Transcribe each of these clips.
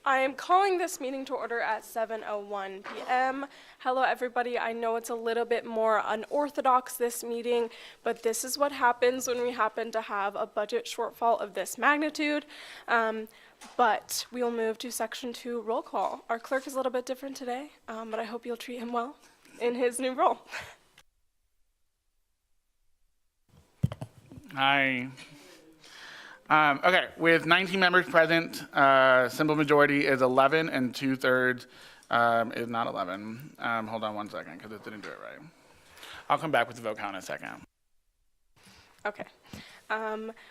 I am calling this meeting to order at 7:01 p.m. Hello, everybody. I know it's a little bit more unorthodox this meeting, but this is what happens when we happen to have a budget shortfall of this magnitude. But we'll move to section 2 roll call. Our clerk is a little bit different today, but I hope you'll treat him well in his new role. Hi. Okay, with 19 members present, simple majority is 11 and 2/3 is not 11. Hold on one second, because it didn't do it right. I'll come back with the vote count in a second. Okay.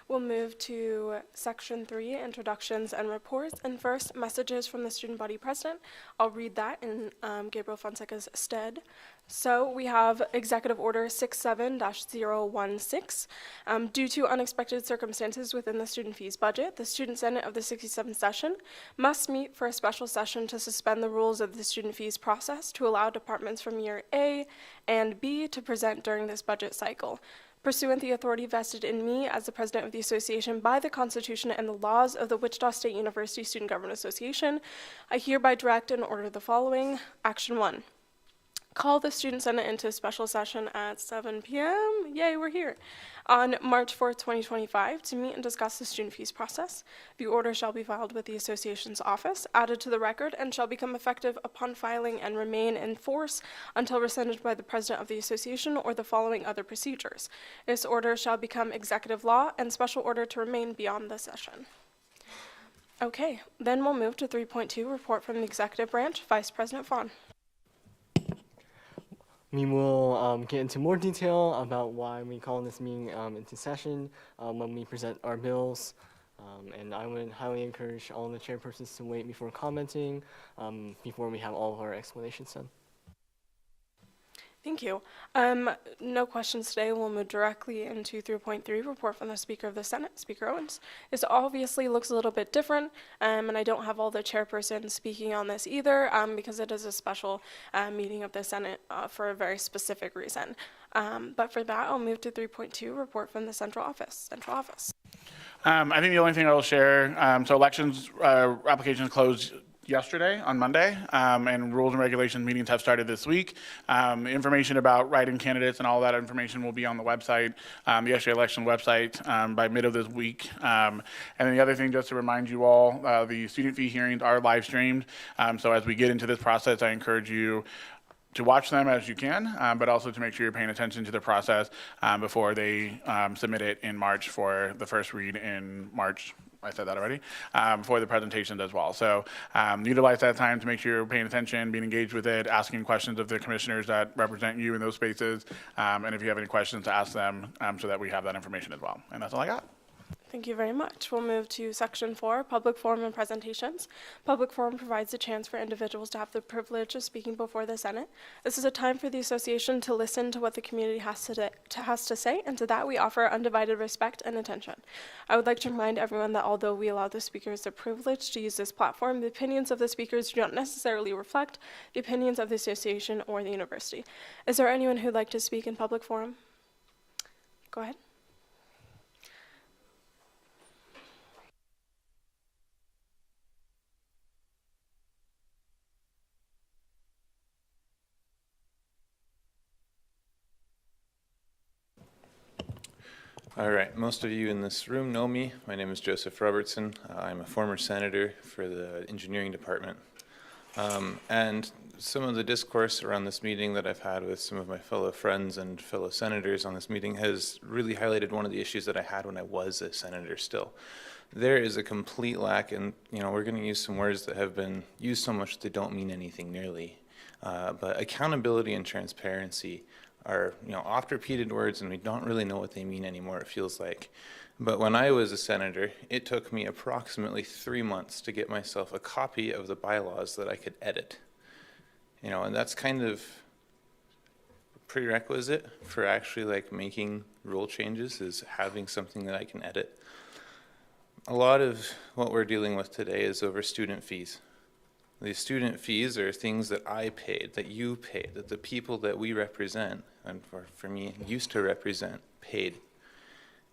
We'll move to section 3, introductions and reports. And first, messages from the student body president. I'll read that in Gabriel Fonseca's stead. So we have Executive Order 67-016. Due to unexpected circumstances within the student fees budget, the Student Senate of the 67th session must meet for a special session to suspend the rules of the student fees process to allow departments from year A and B to present during this budget cycle. Pursuant the authority vested in me as the president of the association by the Constitution and the laws of the Wichita State University Student Government Association, I hereby direct and order the following. Action 1. Call the Student Senate into a special session at 7 p.m. Yay, we're here. On March 4th, 2025, to meet and discuss the student fees process. The order shall be filed with the association's office, added to the record, and shall become effective upon filing and remain in force until rescinded by the president of the association or the following other procedures. This order shall become executive law and special order to remain beyond the session. Okay, then we'll move to 3.2, report from the executive branch. Vice President Fawn. We will get into more detail about why we call this meeting into session when we present our bills. And I would highly encourage all the chairpersons to wait before commenting before we have all of our explanations done. Thank you. No questions today. We'll move directly into 3.3, report from the Speaker of the Senate, Speaker Owens. This obviously looks a little bit different, and I don't have all the chairpersons speaking on this either, because it is a special meeting of the Senate for a very specific reason. But for that, I'll move to 3.2, report from the Central Office. I think the only thing I will share, so elections applications closed yesterday on Monday, and rules and regulations meetings have started this week. Information about write-in candidates and all that information will be on the website, the yesterday election website, by mid of this week. And then the other thing, just to remind you all, the student fee hearings are live streamed. So as we get into this process, I encourage you to watch them as you can, but also to make sure you're paying attention to the process before they submit it in March for the first read in March. I said that already, for the presentations as well. So utilize that time to make sure you're paying attention, being engaged with it, asking questions of the commissioners that represent you in those spaces, and if you have any questions, to ask them so that we have that information as well. And that's all I got. Thank you very much. We'll move to section 4, public forum and presentations. Public forum provides a chance for individuals to have the privilege of speaking before the Senate. This is a time for the association to listen to what the community has to say, and to that we offer undivided respect and attention. I would like to remind everyone that although we allow the speakers the privilege to use this platform, the opinions of the speakers do not necessarily reflect the opinions of the association or the university. Is there anyone who'd like to speak in public forum? Go ahead. All right, most of you in this room know me. My name is Joseph Robertson. I'm a former senator for the engineering department. And some of the discourse around this meeting that I've had with some of my fellow friends and fellow senators on this meeting has really highlighted one of the issues that I had when I was a senator still. There is a complete lack, and we're going to use some words that have been used so much that they don't mean anything nearly. But accountability and transparency are oft repeated words, and we don't really know what they mean anymore, it feels like. But when I was a senator, it took me approximately 3 months to get myself a copy of the bylaws that I could edit. And that's kind of prerequisite for actually making rule changes, is having something that I can edit. A lot of what we're dealing with today is over student fees. The student fees are things that I paid, that you paid, that the people that we represent, and for me, used to represent, paid.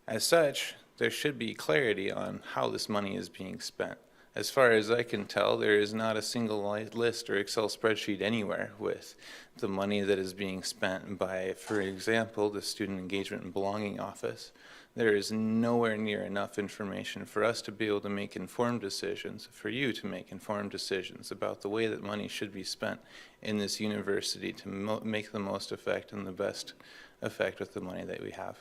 As such, there should be clarity on how this money is being spent, As far as I can tell, there is not a single list or Excel spreadsheet anywhere with the money that is being spent by, for example, the Student Engagement and Belonging Office. There is nowhere near enough information for us to be able to make informed decisions, for you to make informed decisions about the way that money should be spent in this university to make the most effect and the best effect with the money that we have.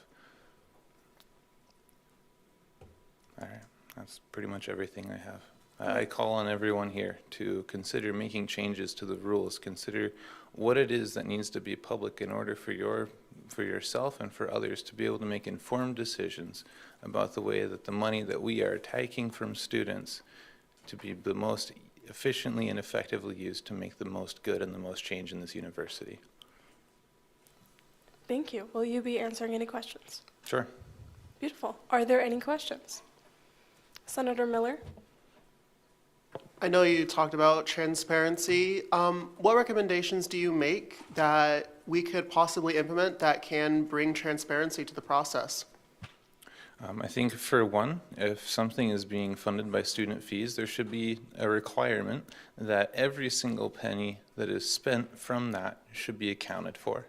All right, that's pretty much everything I have. I call on everyone here to consider making changes to the rules, consider what it is that needs to be public in order for yourself and for others to be able to make informed decisions about the way that the money that we are taking from students to be the most efficiently and effectively used to make the most good and the most change in this university. Thank you. Will you be answering any questions? Sure. Beautiful. Are there any questions? Senator Miller? I know you talked about transparency. What recommendations do you make that we could possibly implement that can bring transparency to the process? I think for one, if something is being funded by student fees, there should be a requirement that every single penny that is spent from that should be accounted for.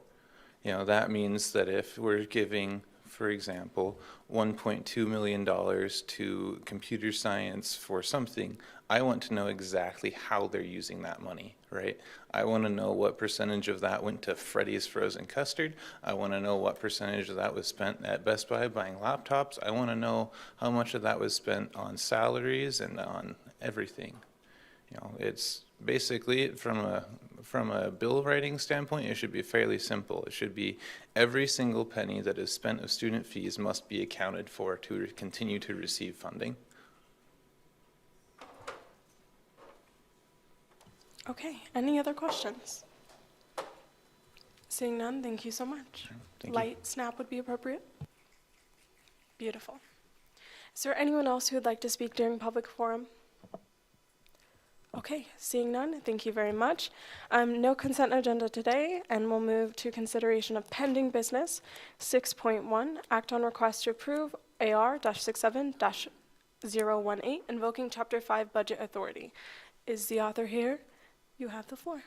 You know, that means that if we're giving, for example, $1.2 million to computer science for something, I want to know exactly how they're using that money, right? I want to know what percentage of that went to Freddy's Frozen Custard. I want to know what percentage of that was spent at Best Buy buying laptops. I want to know how much of that was spent on salaries and on everything. You know, it's basically from a bill writing standpoint, it should be fairly simple. It should be every single penny that is spent of student fees must be accounted for to continue to receive funding. Okay, any other questions? Seeing none, thank you so much. Thank you. Light snap would be appropriate. Beautiful. Is there anyone else who would like to speak during public forum? Okay, seeing none, thank you very much. No consent agenda today, and we'll move to consideration of pending business. 6.1, act on request to approve AR-67-018, invoking Chapter 5 Budget Authority. Is the author here? You have the floor.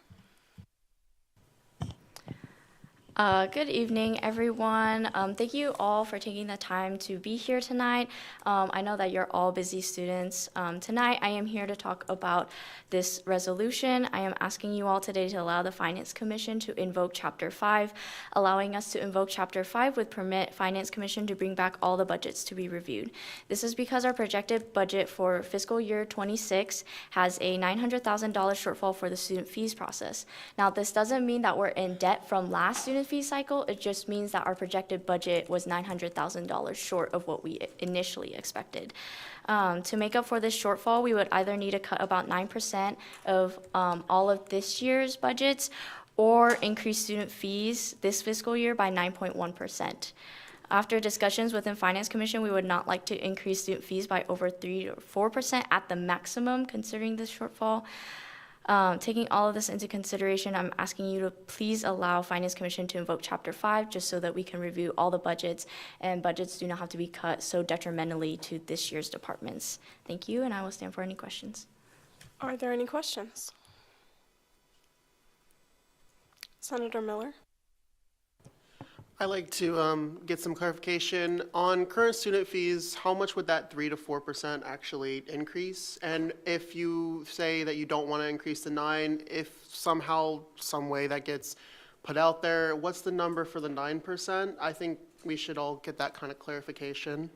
Good evening, everyone. Thank you all for taking the time to be here tonight. I know that you're all busy students. Tonight, I am here to talk about this resolution. I am asking you all today to allow the Finance Commission to invoke Chapter 5. Allowing us to invoke Chapter 5 would permit Finance Commission to bring back all the budgets to be reviewed. This is because our projected budget for fiscal year 26 has a $900,000 shortfall for the student fees process. Now, this doesn't mean that we're in debt from last student fee cycle. It just means that our projected budget was $900,000 short of what we initially expected. To make up for this shortfall, we would either need to cut about 9% of all of this year's budgets or increase student fees this fiscal year by 9.1%. After discussions within Finance Commission, we would not like to increase student fees by over 3 or 4% at the maximum, considering this shortfall. Taking all of this into consideration, I'm asking you to please allow Finance Commission to invoke Chapter 5 just so that we can review all the budgets and budgets do not have to be cut so detrimentally to this year's departments. Thank you, and I will stand for any questions. Are there any questions? Senator Miller? I'd like to get some clarification on current student fees. How much would that 3 to 4% actually increase? And if you say that you don't want to increase the 9, if somehow, some way that gets put out there, what's the number for the 9%? I think we should all get that kind of clarification.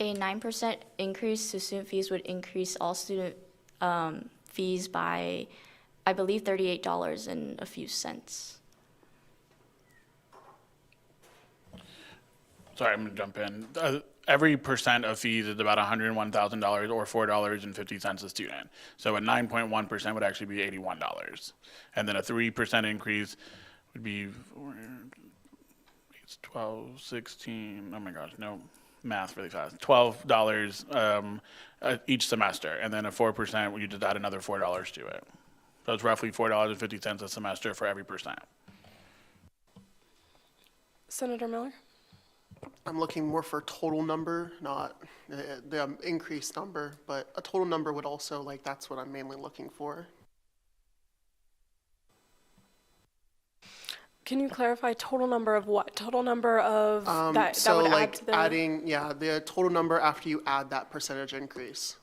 A 9% increase to student fees would increase all student fees by, I believe, $38 and a few cents. Sorry, I'm going to jump in. Every percent of fees is about $101,000 or $4.50 a student. So a 9.1% would actually be $81. And then a 3% increase would be 12, 16, oh my gosh, no, math really fast. $12 each semester. And then a 4%, you just add another $4 to it. So it's roughly $4.50 a semester for every percent. Senator Miller? I'm looking more for total number, not the increased number, but a total number would also, like, that's what I'm mainly looking for. Can you clarify total number of what? Total number of that So would add like to the. adding, yeah, the total number after you add that percentage increase.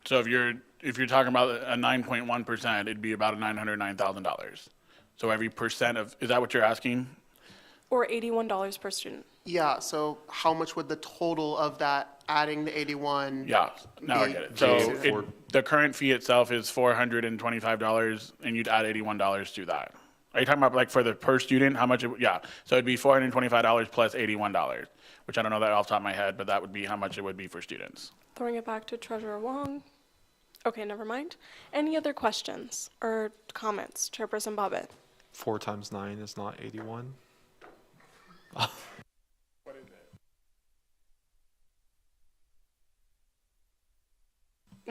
So if you're talking about a 9.1%, it'd be about $909,000. So every percent of, is that what you're asking? Or $81 per student. Yeah, so how much would the total of that, adding the 81? Yeah, now I be get it. per So student? the current fee itself is $425, and you'd add $81 to that. Are you talking about like for the per student, how much yeah. So it'd be $425 plus $81, which I don't know that off the top of my head, but that would be how much it would be for students. Throwing it back to Treasurer Wong. Okay, never mind. Any other questions or comments? Chairperson Bobbitt. 4 times 9 is not 81.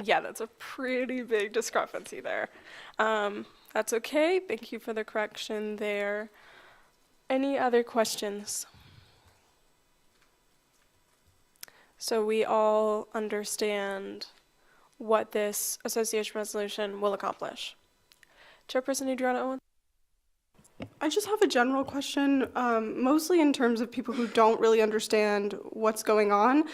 Yeah, that's a pretty big discrepancy there. That's okay. Thank you for the correction there. Any other questions? So we all understand what this association resolution will accomplish. Chairperson Adriana Owens? I just have a general question, mostly in terms of people who don't really understand what's going on.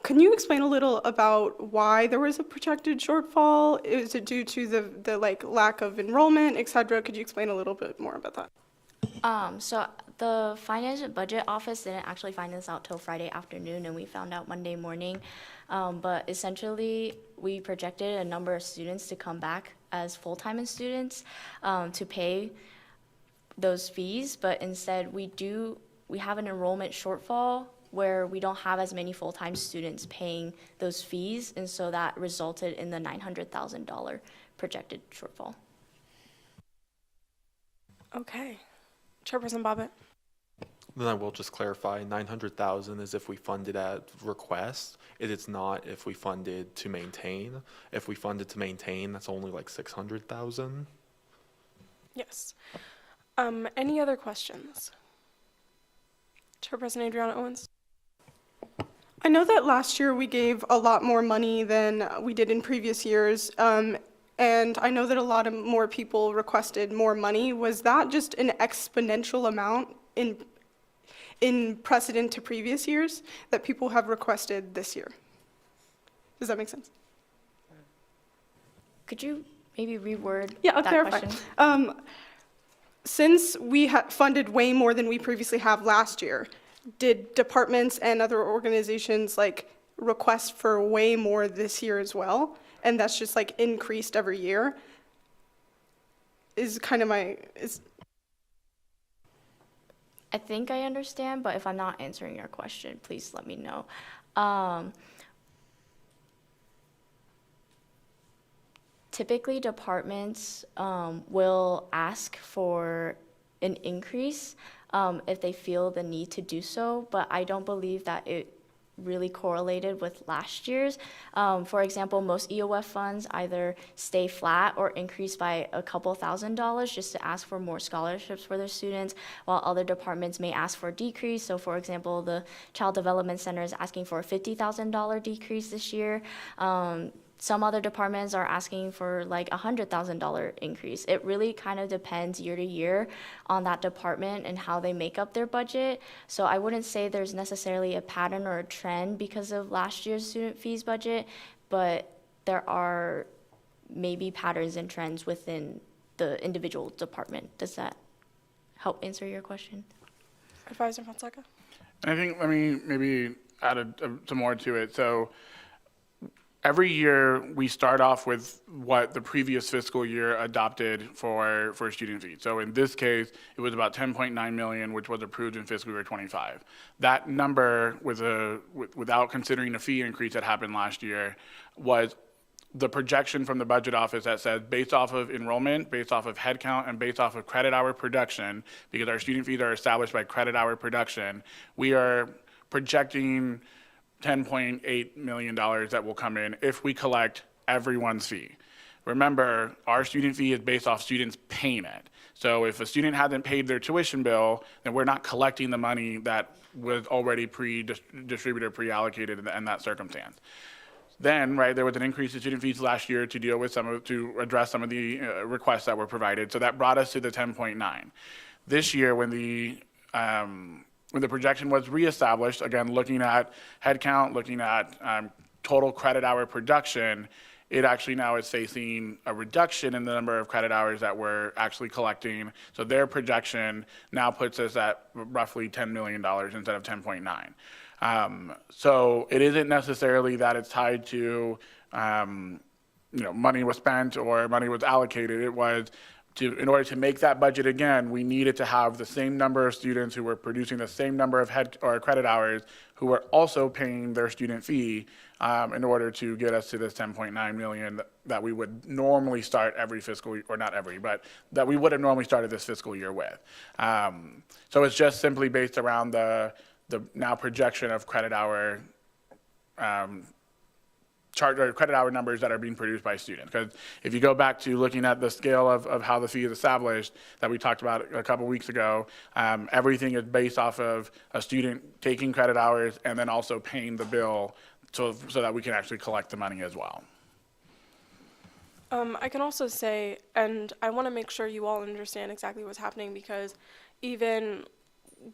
Can you explain a little about why there was a projected shortfall? Is it due to the like lack of enrollment, et cetera? Could you explain a little bit more about that? So the Finance and Budget Office didn't actually find this out till Friday afternoon, and we found out Monday morning. But essentially, we projected a number of students to come back as full-time students to pay those fees, but instead we have an enrollment shortfall where we don't have as many full-time students paying those fees, and so that resulted in the $900,000 projected shortfall. Okay. Chairperson Bobbitt? Then I will just clarify, 900,000 is if we funded at request. It is not if we funded to maintain. If we funded to maintain, that's only like 600,000. Yes. Any other questions? Chairperson Adriana Owens? I know that last year we gave a lot more money than we did in previous years, and I know that a lot of more people requested more money. Was that just an exponential amount in precedent to previous years that people have requested this year? Does that make sense? Could you maybe reword Yeah, I'll that clarify. question? Since we funded way more than we previously have last year, did departments and other organizations like request for way more this year as well? And that's just like increased every year? Is kind of my, I think I understand, but if I'm not answering your question, please let me know. Typically, departments will ask for an increase if they feel the need to do so, but I don't believe that it really correlated with last year's. For example, most EOF funds either stay flat or increase by a couple $1,000s just to ask for more scholarships for their students, while other departments may ask for a decrease. So for example, the Child Development Center is asking for a $50,000 decrease this year. Some other departments are asking for like a $100,000 increase. It really kind of depends year to year on that department and how they make up their budget. So I wouldn't say there's necessarily a pattern or a trend because of last year's student fees budget, but there are maybe patterns and trends within the individual department. Does that help answer your question? Advisor Fonseca? And I think, let me maybe add some more to it. So every year, we start off with what the previous fiscal year adopted for student fees. So in this case, it was about 10.9 million, which was approved in fiscal year 25. That number, without considering the fee increase that happened last year, was the projection from the budget office that says based off of enrollment, based off of headcount, and based off of credit hour production, because our student fees are established by credit hour production, we are projecting $10.8 million that will come in if we collect everyone's fee. remember, our student fee is based off students paying it. So if a student hasn't paid their tuition bill, then we're not collecting the money that was already pre-distributed, pre-allocated in that circumstance. Then, right, there was an increase in student fees last year to deal with to address some of the requests that were provided. So that brought us to the 10.9. This year, when the projection was reestablished, again, looking at headcount, looking at total credit hour production, it actually now is facing a reduction in the number of credit hours that we're actually collecting. So their projection now puts us at roughly $10 million instead of 10.9. So it isn't necessarily that it's tied to, money was spent or money was allocated. It was in order to make that budget again, we needed to have the same number of students who were producing the same number of credit hours who were also paying their student fee in order to get us to this 10.9 million that we would normally start every fiscal year, or not every, but that we would have normally started this fiscal year with. So it's just simply based around the now projection of credit hour credit hour numbers that are being produced by students. Because if you go back to looking at the scale of how the fee is established that we talked about a couple weeks ago, everything is based off of a student taking credit hours and then also paying the bill so that we can actually collect the money as well. I can also say, and I want to make sure you all understand exactly what's happening, because even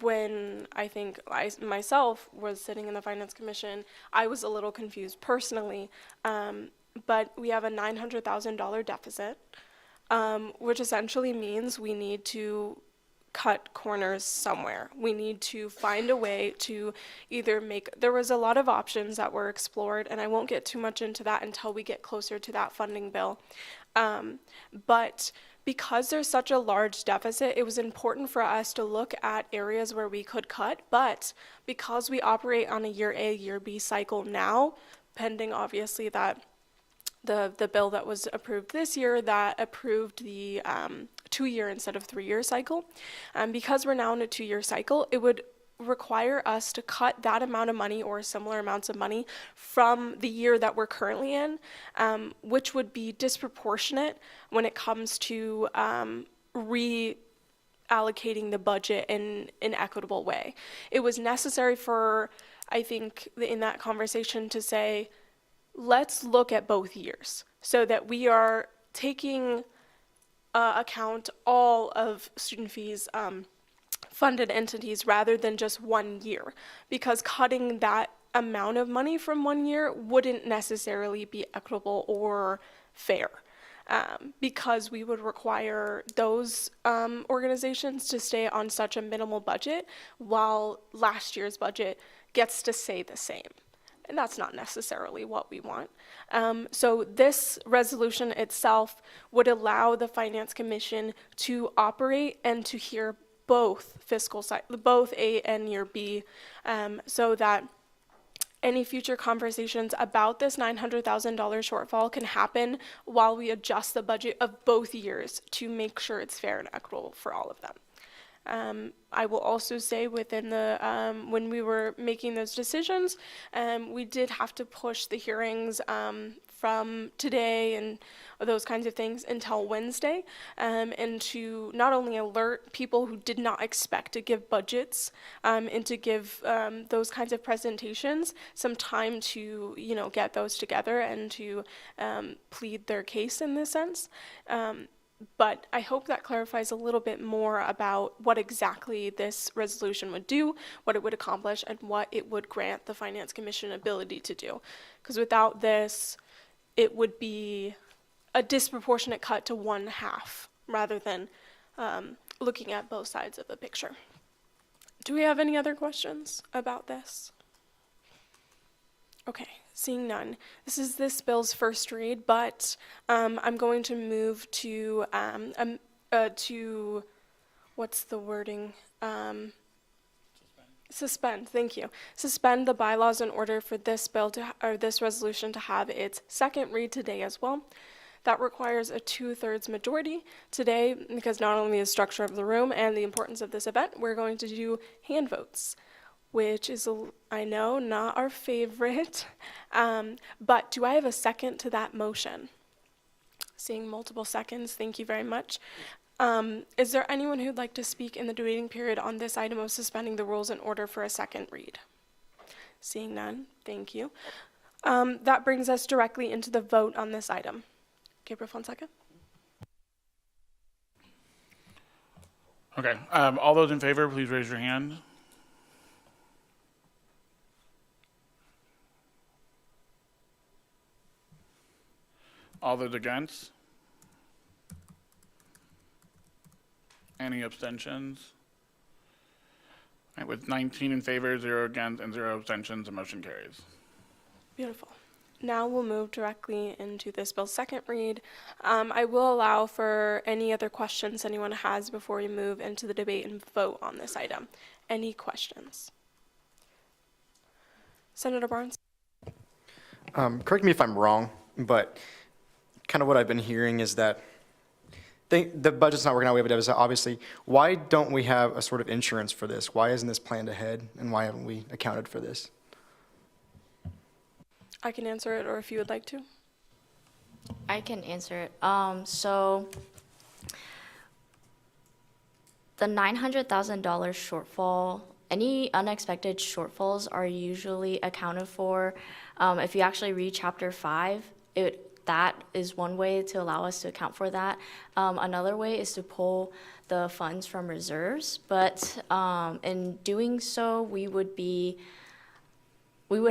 when I think I myself was sitting in the Finance Commission, I was a little confused personally, but we have a $900,000 deficit, which essentially means we need to cut corners somewhere. We need to find a way to either there was a lot of options that were explored, and I won't get too much into that until we get closer to that funding bill. But because there's such a large deficit, it was important for us to look at areas where we could cut, but because we operate on a year A, year B cycle now, pending obviously that the bill that was approved this year that approved the 2-year instead of 3-year cycle, because we're now in a 2-year cycle, it would require us to cut that amount of money or similar amounts of money from the year that we're currently in, which would be disproportionate when it comes to reallocating the budget in an equitable way. It was necessary for, I think, in that conversation to say, let's look at both years so that we are taking account all of student fees funded entities rather than just 1 year, because cutting that amount of money from 1 year wouldn't necessarily be equitable or fair, because we would require those organizations to stay on such a minimal budget while last year's budget gets to stay the same. And that's not necessarily what we want. So this resolution itself would allow the Finance Commission to operate and to hear both both A and year B, so that any future conversations about this $900,000 shortfall can happen while we adjust the budget of both years to make sure it's fair and equitable for all of them. I will also say within when we were making those decisions, we did have to push the hearings from today and those kinds of things until Wednesday, and to not only alert people who did not expect to give budgets and to give those kinds of presentations some time to get those together and to plead their case in this sense. But I hope that clarifies a little bit more about what exactly this resolution would do, what it would accomplish, and what it would grant the Finance Commission ability to do. Because without this, it would be a disproportionate cut to 1/2 rather than looking at both sides of the picture. Do we have any other questions about this? Okay, seeing none. This is this bill's first read, but I'm going to move to what's the wording? Suspend, thank you. Suspend the bylaws in order for this bill or this resolution to have its second read today as well. That requires a 2/3 majority today, because not only the structure of the room and the importance of this event, we're going to do hand votes, which is, I know, not our favorite, but do I have a second to that motion? Seeing multiple seconds, thank you very much. Is there anyone who'd like to speak in the debating period on this item of suspending the rules in order for a second read? Seeing none, thank you. That brings us directly into the vote on this item. Gabriel Fonseca? Okay, all those in favor, please raise your hand. All those against? Any abstentions? All right, with 19 in favor, 0 against, and 0 abstentions, the motion carries. Beautiful. Now we'll move directly into this bill's second read. I will allow for any other questions anyone has before we move into the debate and vote on this item. Any questions? Senator Barnes? Correct me if I'm wrong, but kind of what I've been hearing is that the budget's not working out the way it was, obviously. Why don't we have a sort of insurance for this? Why isn't this planned ahead, and why haven't we accounted for this? I can answer it, or if you would like to. I can answer it. So the $900,000 shortfall, any unexpected shortfalls are usually accounted for. If you actually read Chapter 5, that is one way to allow us to account for that. Another way is to pull the funds from reserves, but in doing so, we would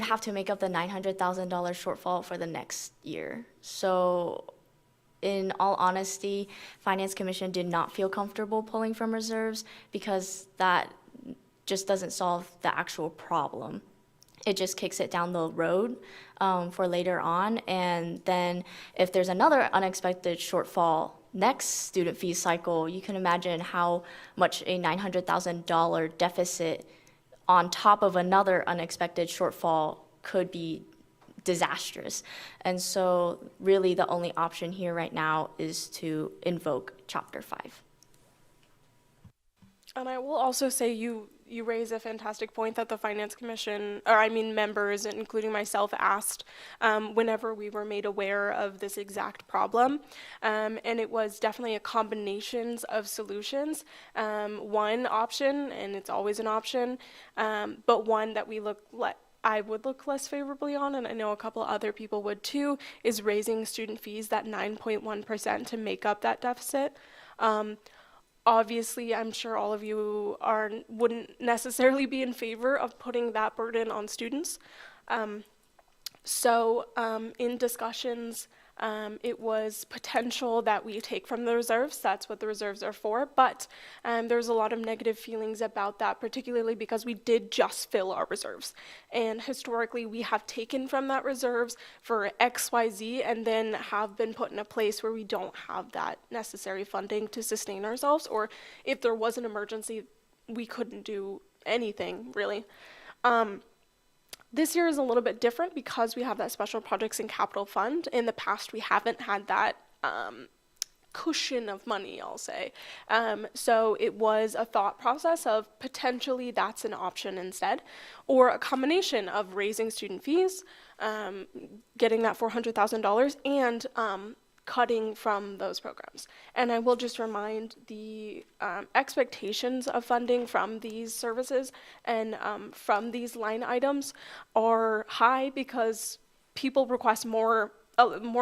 have to make up the $900,000 shortfall for the next year. So in all honesty, Finance Commission did not feel comfortable pulling from reserves because that just doesn't solve the actual problem. It just kicks it down the road for later on. And then if there's another unexpected shortfall next student fee cycle, you can imagine how much a $900,000 deficit on top of another unexpected shortfall could be disastrous. And so really the only option here right now is to invoke Chapter 5. And I will also say you raise a fantastic point that the Finance Commission, members, including myself, asked whenever we were made aware of this exact problem. And it was definitely a combination of solutions. One option, and it's always an option, but one that I would look less favorably on, and I know a couple other people would too, is raising student fees that 9.1% to make up that deficit. Obviously, I'm sure all of you wouldn't necessarily be in favor of putting that burden on students. So in discussions, it was potential that we take from the reserves. That's what the reserves are for. But there's a lot of negative feelings about that, particularly because we did just fill our reserves. And historically, we have taken from that reserves for XYZ and then have been put in a place where we don't have that necessary funding to sustain ourselves. Or if there was an emergency, we couldn't do anything, really. This year is a little bit different because we have that special projects and capital fund. In the past, we haven't had that cushion of money, I'll say. So it was a thought process of potentially that's an option instead, or a combination of raising student fees, getting that $400,000, and cutting from those programs. And I will just remind the expectations of funding from these services and from these line items are high because people request more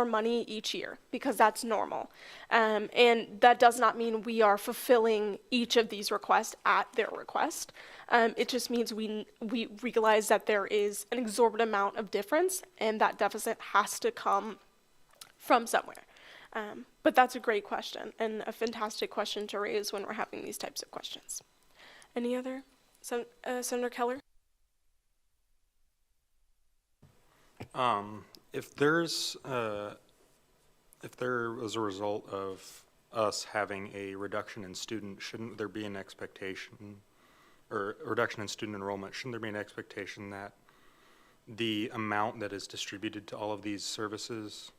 money each year because that's normal. And that does not mean we are fulfilling each of these requests at their request. It just means we realize that there is an exorbitant amount of difference and that deficit has to come from somewhere. But that's a great question and a fantastic question to raise when we're having these types of questions. Any other? Senator Keller? If there was a result of us having a reduction in student, shouldn't there be an expectation, or a reduction in student enrollment, shouldn't there be an expectation that the amount that is distributed to all of these services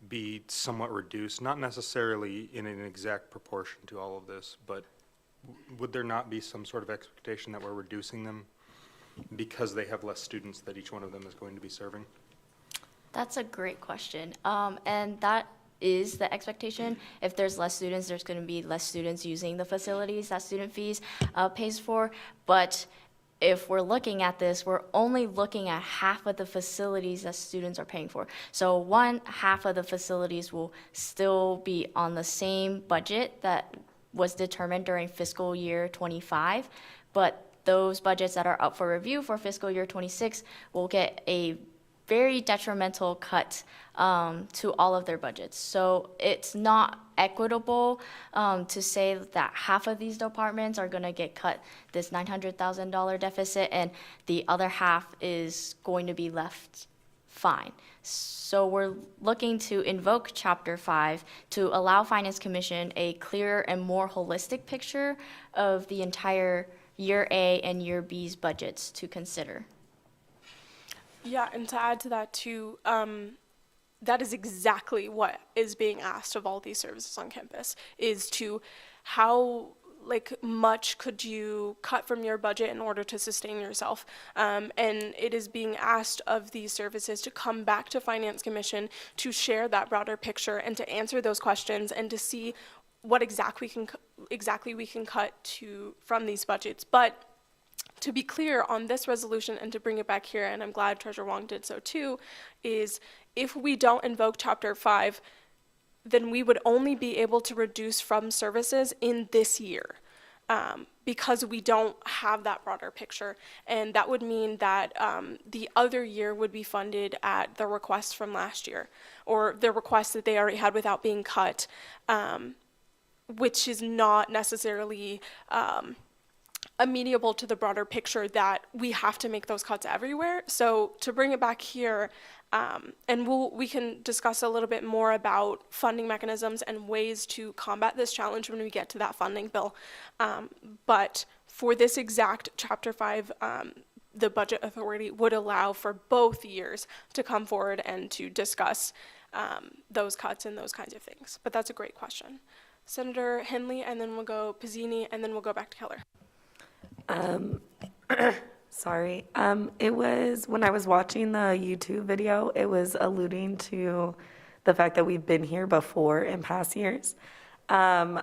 be somewhat reduced, not necessarily in an exact proportion to all of this, but would there not be some sort of expectation that we're reducing them because they have less students that each one of them is going to be serving? That's a great question. And that is the expectation. If there's less students, there's going to be less students using the facilities that student fees pays for. But if we're looking at this, we're only looking at half of the facilities that students are paying for. So one half of the facilities will still be on the same budget that was determined during fiscal year 25, but those budgets that are up for review for fiscal year 26 will get a very detrimental cut to all of their budgets. So it's not equitable to say that half of these departments are going to get cut this $900,000 deficit and the other half is going to be left fine. So we're looking to invoke Chapter 5 to allow Finance Commission a clearer and more holistic picture of the entire Year A and Year B's budgets to consider. Yeah, and to add to that too, that is exactly what is being asked of all these services on campus, is to how much could you cut from your budget in order to sustain yourself? And it is being asked of these services to come back to Finance Commission to share that broader picture and to answer those questions and to see what exactly we can cut from these budgets. But to be clear on this resolution and to bring it back here, and I'm glad Treasurer Wong did so too, is if we don't invoke Chapter 5, then we would only be able to reduce from services in this year because we don't have that broader picture. And that would mean that the other year would be funded at the request from last year, or the request that they already had without being cut, which is not necessarily amenable to the broader picture that we have to make those cuts everywhere. So to bring it back here, and we can discuss a little bit more about funding mechanisms and ways to combat this challenge when we get to that funding bill. But for this exact Chapter 5, the Budget Authority would allow for both years to come forward and to discuss those cuts and those kinds of things. But that's a great question. Senator Henley, and then we'll go Pizzini, and then we'll go back to Keller. Sorry. It was when I was watching the YouTube video, it was alluding to the fact that we've been here before in past years. I'm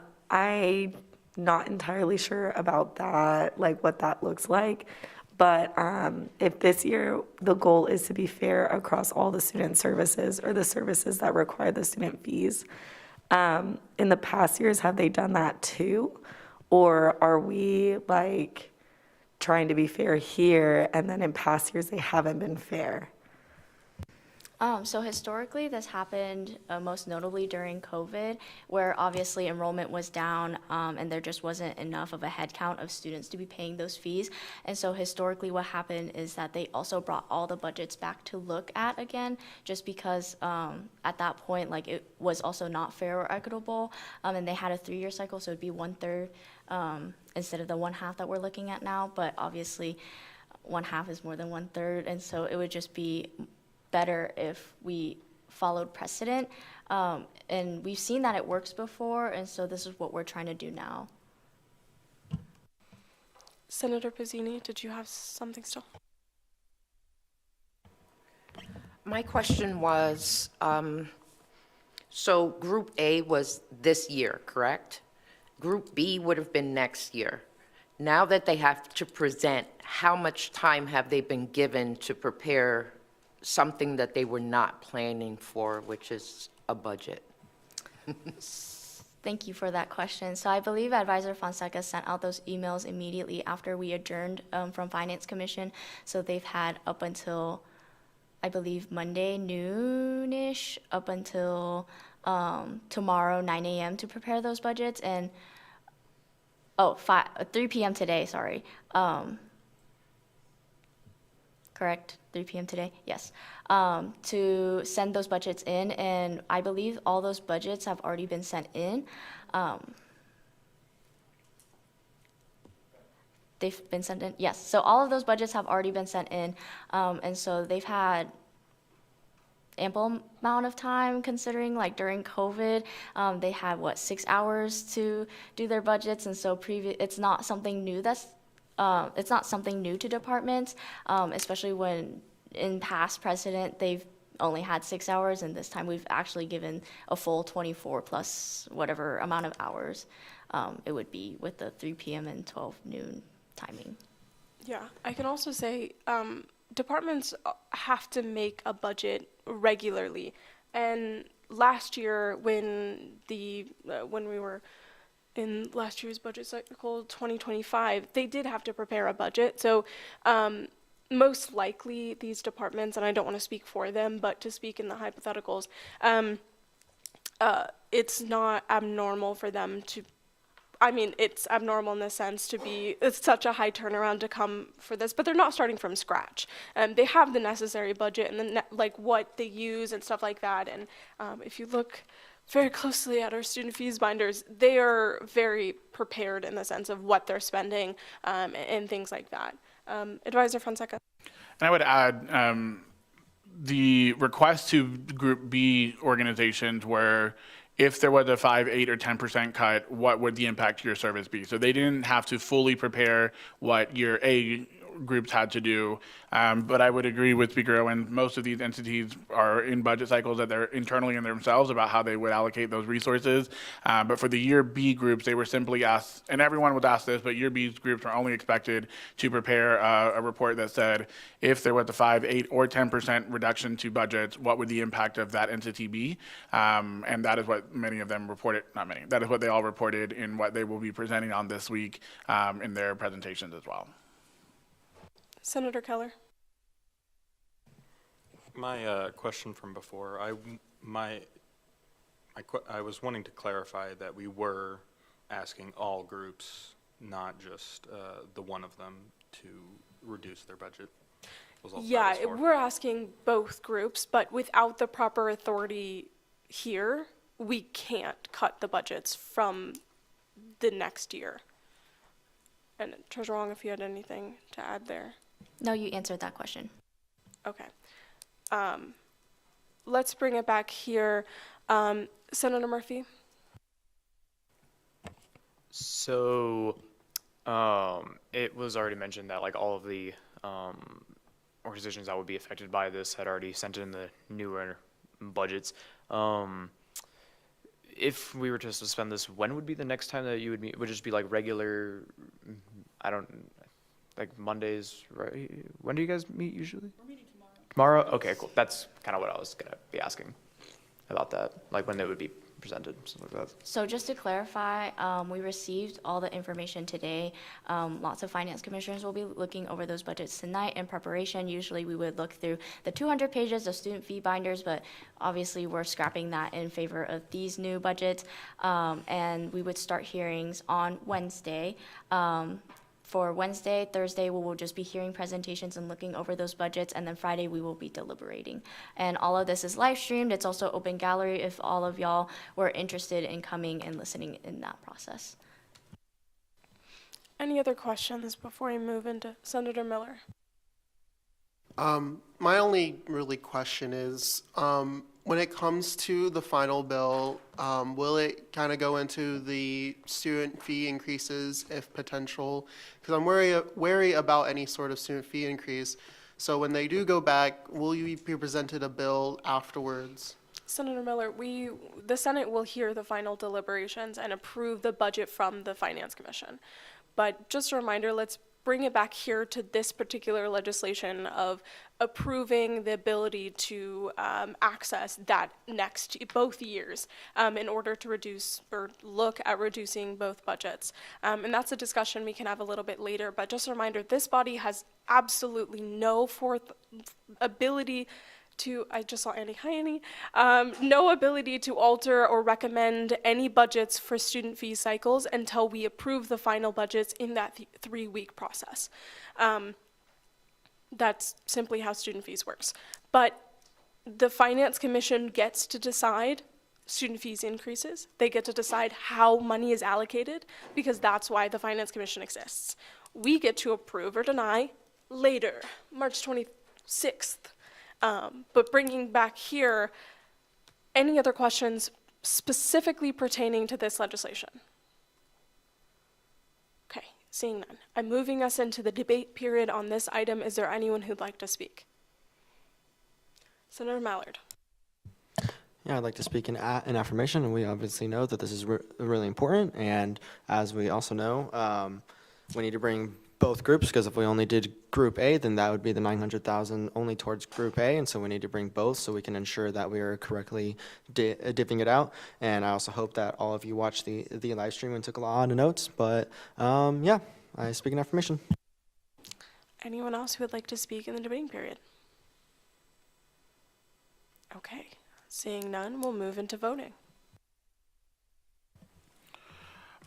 not entirely sure about that, like what that looks like. But if this year the goal is to be fair across all the student services or the services that require the student fees, in the past years, have they done that too? Or are we like trying to be fair here, and then in past years they haven't been fair? So historically, this happened most notably during COVID, where obviously enrollment was down and there just wasn't enough of a head count of students to be paying those fees. And so historically what happened is that they also brought all the budgets back to look at again, just because at that point, like, it was also not fair or equitable. And they had a 3-year cycle, so it'd be 1/3 instead of the 1/2 that we're looking at now. But obviously 1/2 is more than 1/3, and so it would just be better if we followed precedent. And we've seen that it works before, and so this is what we're trying to do now. Senator Pizzini, did you have something still? My question was, so Group A was this year, correct? Group B would have been next year. Now that they have to present, how much time have they been given to prepare something that they were not planning for, which is a budget? Thank you for that question. So I believe Advisor Fonseca sent out those emails immediately after we adjourned from Finance Commission. So they've had up until, I believe, Monday noonish, up until tomorrow 9 a.m. to prepare those budgets. And 3 p.m. today, sorry. Correct, 3 p.m. today, yes, to send those budgets in, and I believe all those budgets have already been sent in. They've been sent in, yes, so all of those budgets have already been sent in, and so they've had ample amount of time, considering like during COVID, they had 6 hours to do their budgets, and so it's not something new it's not something new to departments, especially when in past precedent they've only had 6 hours, and this time we've actually given a full 24 plus whatever amount of hours it would be with the 3 p.m. and 12 noon timing. Yeah, I can also say departments have to make a budget regularly. And last year, when we were in last year's budget cycle 2025, they did have to prepare a budget. So most likely these departments, and I don't want to speak for them, but to speak in the hypotheticals, it's not abnormal for them to, I mean, it's abnormal in the sense to be, it's such a high turnaround to come for this, but they're not starting from scratch. They have the necessary budget and then like what they use and stuff like that. And if you look very closely at our student fees binders, they are very prepared in the sense of what they're spending and things like that. Advisor Fonseca. And I would add the request to Group B organizations were if there was a 5, 8, or 10% cut, what would the impact to your service be? So they didn't have to fully prepare what your A groups had to do. But I would agree with Speaker Owen, most of these entities are in budget cycles that they're internally in themselves about how they would allocate those resources. But for the year B groups, they were simply asked, and everyone was asked this, but year B groups were only expected to prepare a report that said, if there was a 5, 8, or 10% reduction to budgets, what would the impact of that entity be? And that is what many of them reported, not many, that is what they all reported in what they will be presenting on this week in their presentations as well. Senator Keller. My question from before, I was wanting to clarify that we were asking all groups, not just the one of them, to reduce their budget. Was all that Yeah, was for. we're asking both groups, but without the proper authority here, we can't cut the budgets from the next year. And Treasurer Wong, if you had anything to add there. No, you answered that question. Okay. Let's bring it back here. Senator Murphy? So it was already mentioned that like all of the organizations that would be affected by this had already sent in the newer budgets. If we were to suspend this, when would be the next time that you would meet? Would it just be like regular, like Mondays, right? When do you guys meet usually? We're meeting tomorrow. Tomorrow? Okay, cool. That's kind of what I was going to be asking about that, like when they would be presented, something like that. So just to clarify, we received all the information today. Lots of finance commissioners will be looking over those budgets tonight in preparation. Usually we would look through the 200 pages of student fee binders, but obviously we're scrapping that in favor of these new budgets. And we would start hearings on Wednesday. For Wednesday, Thursday, we will just be hearing presentations and looking over those budgets, and then Friday we will be deliberating. And all of this is live streamed. It's also open gallery if all of y'all were interested in coming and listening in that process. Any other questions before we move into Senator Miller? My only really question is, when it comes to the final bill, will it kind of go into the student fee increases if potential? Because I'm wary about any sort of student fee increase. So when they do go back, will you be presented a bill afterwards? Senator Miller, the Senate will hear the final deliberations and approve the budget from the Finance Commission. But just a reminder, let's bring it back here to this particular legislation of approving the ability to access that both years in order to reduce or look at reducing both budgets. And that's a discussion we can have a little bit later, but just a reminder, this body has absolutely no ability to, I just saw Annie, hi Annie, no ability to alter or recommend any budgets for student fee cycles until we approve the final budgets in that 3-week process. That's simply how student fees works. But the Finance Commission gets to decide student fees increases. They get to decide how money is allocated because that's why the Finance Commission exists. We get to approve or deny later, March 26th. But bringing back here, any other questions specifically pertaining to this legislation? Okay, seeing none. I'm moving us into the debate period on this item. Is there anyone who'd like to speak? Senator Mallard. Yeah, I'd like to speak in affirmation, and we obviously know that this is really important. And as we also know, we need to bring both groups, because if we only did Group A, then that would be the 900,000 only towards Group A, and so we need to bring both so we can ensure that we are correctly divvying it out. And I also hope that all of you watched the live stream and took a lot of notes. But yeah, I speak in affirmation. Anyone else who would like to speak in the debating period? Okay, seeing none, we'll move into voting.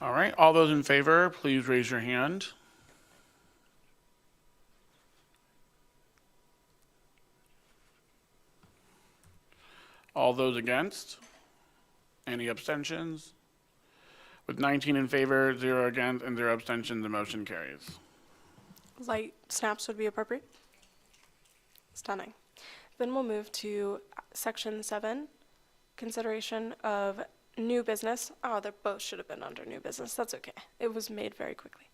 All right, all those in favor, please raise your hand. All those against? Any abstentions? With 19 in favor, 0 against, and 0 abstentions, the motion carries. Light snaps would be appropriate. Stunning. Then we'll move to section 7, consideration of new business. Oh, they both should have been under new business. That's okay. It was made very quickly.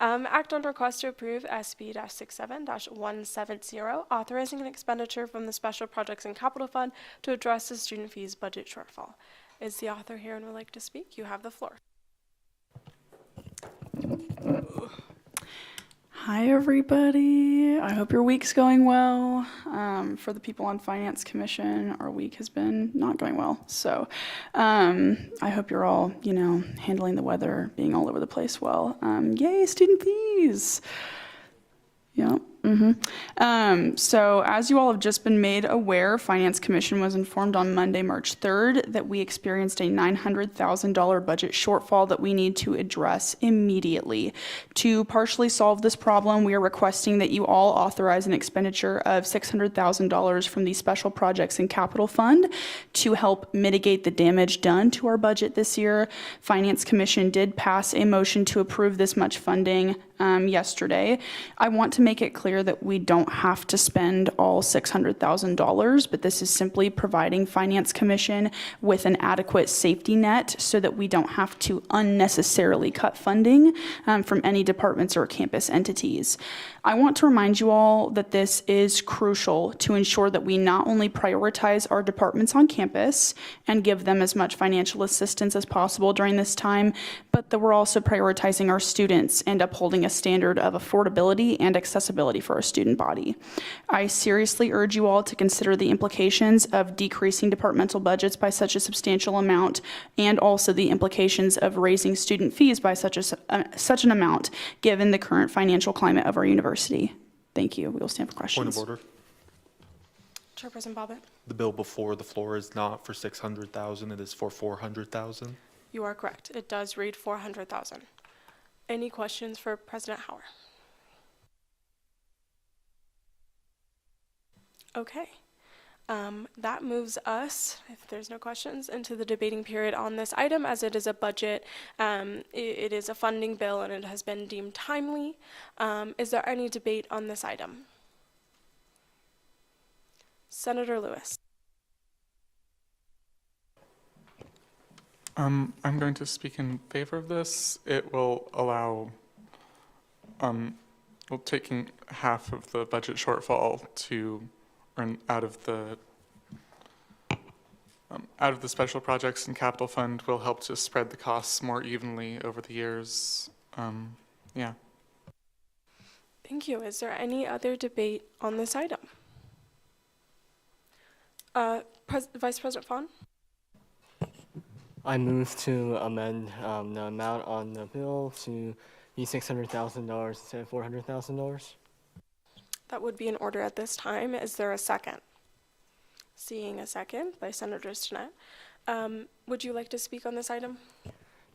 Act on request to approve SB-67-170, authorizing an expenditure from the Special Projects and Capital Fund to address the student fees budget shortfall. Is the author here and would like to speak? You have the floor. Hi, everybody. I hope your week's going well. For the people on Finance Commission, our week has been not going well. So I hope you're all, handling the weather, being all over the place well. Yay, student fees. Yeah. So as you all have just been made aware, Finance Commission was informed on Monday, March 3rd, that we experienced a $900,000 budget shortfall that we need to address immediately. To partially solve this problem, we are requesting that you all authorize an expenditure of $600,000 from the Special Projects and Capital Fund to help mitigate the damage done to our budget this year. Finance Commission did pass a motion to approve this much funding yesterday. I want to make it clear that we don't have to spend all $600,000, but this is simply providing Finance Commission with an adequate safety net so that we don't have to unnecessarily cut funding from any departments or campus entities. I want to remind you all that this is crucial to ensure that we not only prioritize our departments on campus and give them as much financial assistance as possible during this time, but that we're also prioritizing our students and upholding a standard of affordability and accessibility for our student body. I seriously urge you all to consider the implications of decreasing departmental budgets by such a substantial amount, and also the implications of raising student fees by such an amount, given the current financial climate of our university. Thank you. We will stand for questions. Point of order. Chairperson Bobbitt. The bill before the floor is not for 600,000, it is for 400,000. You are correct. It does read 400,000. Any questions for President Hauer? Okay. That moves us, if there's no questions, into the debating period on this item, as it is a budget. It is a funding bill and it has been deemed timely. Is there any debate on this item? Senator Lewis. I'm going to speak in favor of this. It will allow, taking half of the budget shortfall to earn out of the Special Projects and Capital Fund will help to spread the costs more evenly over the years. Yeah. Thank you. Is there any other debate on this item? Vice President Fawn? I move to amend the amount on the bill to be $600,000 instead of $400,000. That would be in order at this time. Is there a second? Seeing a second by Senator Stinnett. Would you like to speak on this item?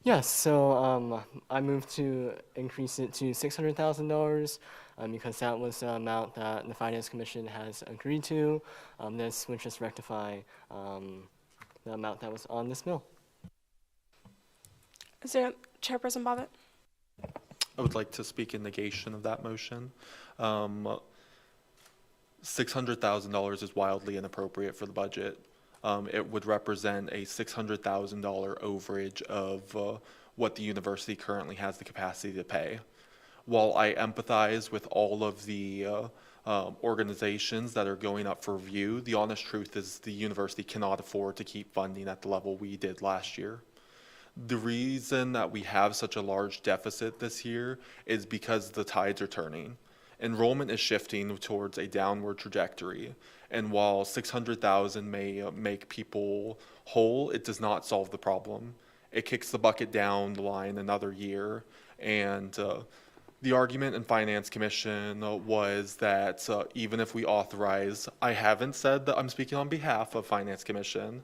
Yes, so I move to increase it to $600,000 because that was the amount that the Finance Commission has agreed to. This would just rectify the amount that was on this bill. Is there Chairperson Bobbitt? I would like to speak in negation of that motion. $600,000 is wildly inappropriate for the budget. It would represent a $600,000 overage of what the university currently has the capacity to pay. While I empathize with all of the organizations that are going up for review, the honest truth is the university cannot afford to keep funding at the level we did last year. The reason that we have such a large deficit this year is because the tides are turning. Enrollment is shifting towards a downward trajectory, and while 600,000 may make people whole, it does not solve the problem. It kicks the bucket down the line another year, and the argument in Finance Commission was that even if we authorize, I haven't said that I'm speaking on behalf of Finance Commission.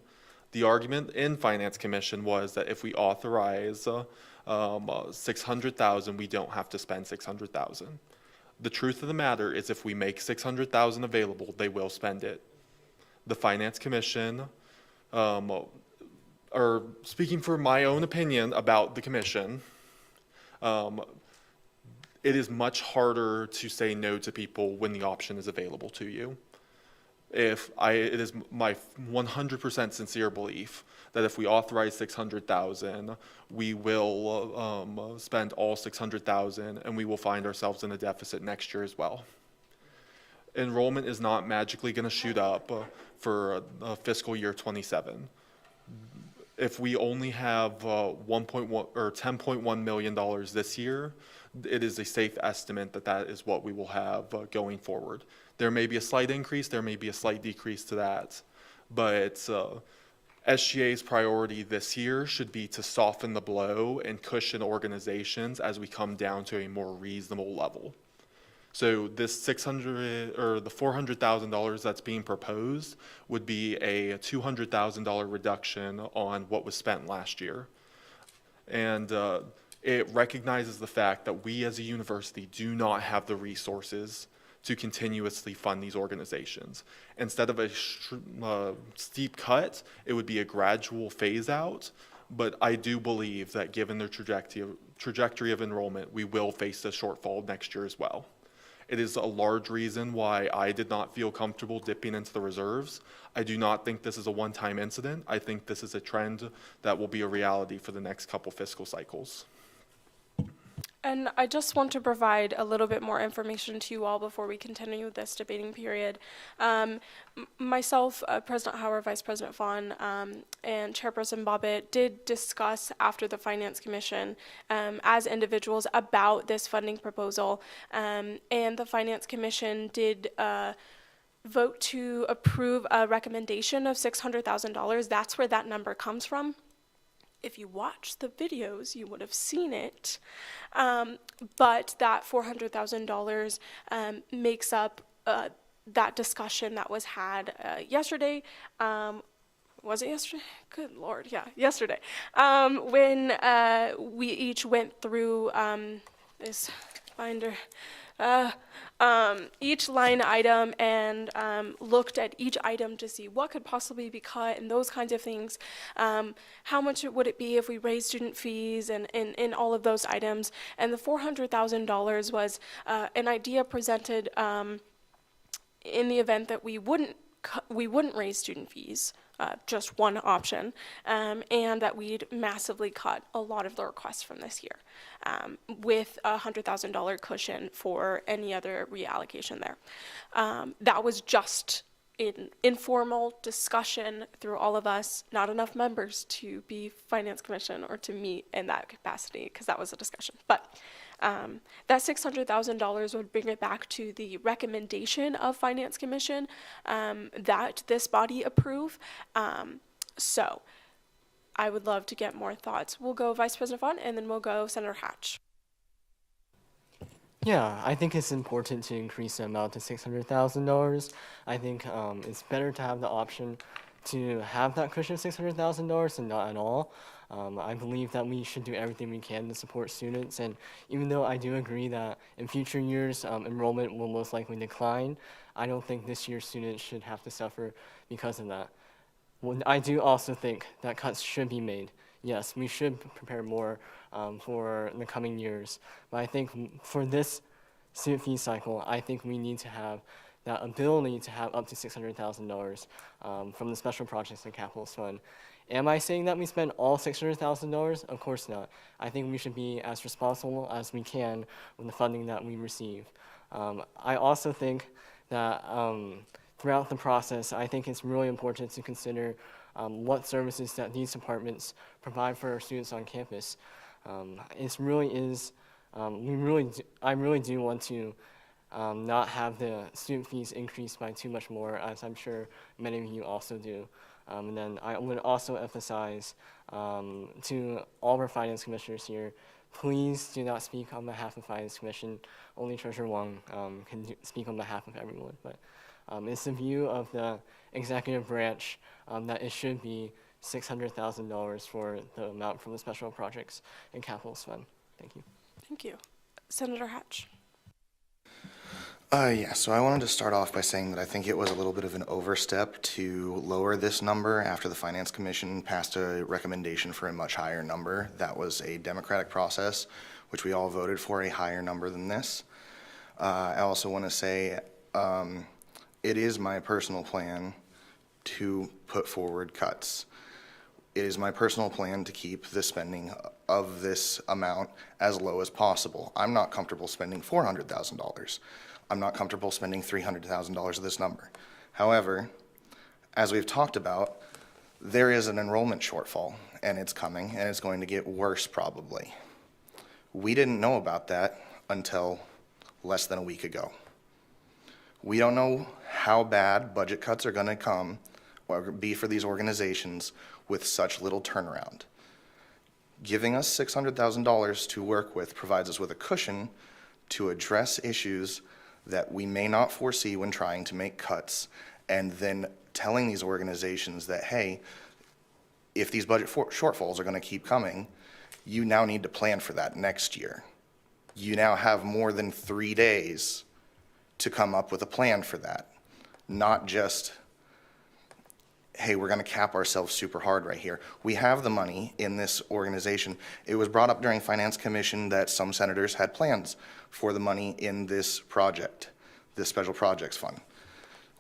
The argument in Finance Commission was that if we authorize 600,000, we don't have to spend 600,000. The truth of the matter is if we make 600,000 available, they will spend it. The Finance Commission, or speaking for my own opinion about the commission, it is much harder to say no to people when the option is available to you. It is my 100% sincere belief that if we authorize 600,000, we will spend all 600,000, and we will find ourselves in a deficit next year as well. Enrollment is not magically going to shoot up for fiscal year 27. If we only have 1.1 or $10.1 million this year, it is a safe estimate that that is what we will have going forward. There may be a slight increase, there may be a slight decrease to that, but SGA's priority this year should be to soften the blow and cushion organizations as we come down to a more reasonable level. So this $600 or the $400,000 that's being proposed would be a $200,000 reduction on what was spent last year. And it recognizes the fact that we as a university do not have the resources to continuously fund these organizations. Instead of a steep cut, it would be a gradual phase out. But I do believe that given their trajectory of enrollment, we will face a shortfall next year as well. It is a large reason why I did not feel comfortable dipping into the reserves. I do not think this is a one-time incident. I think this is a trend that will be a reality for the next couple fiscal cycles. And I just want to provide a little bit more information to you all before we continue this debating period. Myself, President Howard, Vice President Vaughn, and Chairperson Bobbitt did discuss after the Finance Commission as individuals about this funding proposal. And the Finance Commission did vote to approve a recommendation of $600,000. That's where that number comes from. If you watch the videos, you would have seen it. But that $400,000 makes up that discussion that was had yesterday. Was it yesterday? Good Lord, yeah, yesterday. When we each went through this binder. Each line item and looked at each item to see what could possibly be cut and those kinds of things. How much would it be if we raised student fees and in all of those items? And the $400,000 was an idea presented in the event that we wouldn't raise student fees. Just one option, and that we'd massively cut a lot of the requests from this year with a $100,000 cushion for any other reallocation there. That was just an informal discussion through all of us, not enough members to be Finance Commission or to meet in that capacity, because that was a discussion. But that $600,000 would bring it back to the recommendation of Finance Commission that this body approve. So I would love to get more thoughts. We'll go Vice President Vaughn, and then we'll go Senator Hatch. Yeah, I think it's important to increase the amount to $600,000. I think it's better to have the option to have that cushion of $600,000 than not at all. I believe that we should do everything we can to support students, and even though I do agree that in future years enrollment will most likely decline, I don't think this year's students should have to suffer because of that. I do also think that cuts should be made. Yes, we should prepare more for the coming years, but I think for this student fee cycle, I think we need to have that ability to have up to $600,000 from the Special Projects and Capital Fund. Am I saying that we spend all $600,000? Of course not. I think we should be as responsible as we can with the funding that we receive. I also think that throughout the process, I think it's really important to consider what services that these departments provide for our students on campus. It really is, I really do want to not have the student fees increase by too much more, as I'm sure many of you also do. And then I would also emphasize to all of our finance commissioners here, please do not speak on behalf of Finance Commission. Only Treasurer Wong can speak on behalf of everyone. But it's the view of the executive branch that it should be $600,000 for the amount from the Special Projects and Capitals Fund. Thank you. Thank you. Senator Hatch. Yeah, so I wanted to start off by saying that I think it was a little bit of an overstep to lower this number after the Finance Commission passed a recommendation for a much higher number. That was a democratic process, which we all voted for a higher number than this. I also want to say it is my personal plan to put forward cuts. It is my personal plan to keep the spending of this amount as low as possible. I'm not comfortable spending $400,000. I'm not comfortable spending $300,000 of this number. However, as we've talked about, there is an enrollment shortfall, and it's coming, and it's going to get worse probably. We didn't know about that until less than a week ago. We don't know how bad budget cuts are going to come or be for these organizations with such little turnaround. Giving us $600,000 to work with provides us with a cushion to address issues that we may not foresee when trying to make cuts, and then telling these organizations that, hey, if these budget shortfalls are going to keep coming, you now need to plan for that next year. You now have more than 3 days to come up with a plan for that, not just, hey, we're going to cap ourselves super hard right here. We have the money in this organization. It was brought up during Finance Commission that some senators had plans for the money in this project, this Special Projects Fund.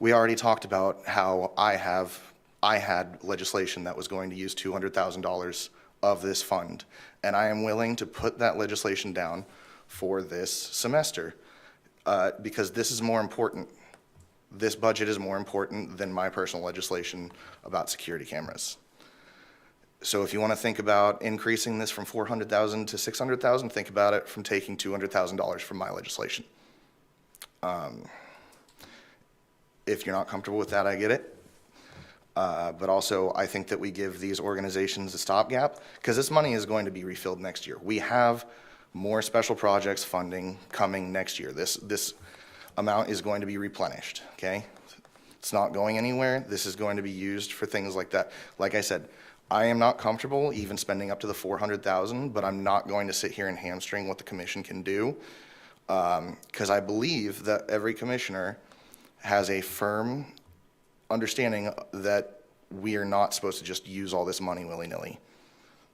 We already talked about how I had legislation that was going to use $200,000 of this fund, and I am willing to put that legislation down for this semester because this is more important. This budget is more important than my personal legislation about security cameras. So if you want to think about increasing this from $400,000 to $600,000, think about it from taking $200,000 from my legislation. If you're not comfortable with that, I get it. But also, I think that we give these organizations a stopgap because this money is going to be refilled next year. We have more special projects funding coming next year. This amount is going to be replenished, okay? It's not going anywhere. This is going to be used for things like that. Like I said, I am not comfortable even spending up to the $400,000, but I'm not going to sit here and hamstring what the commission can do because I believe that every commissioner has a firm understanding that we are not supposed to just use all this money willy-nilly.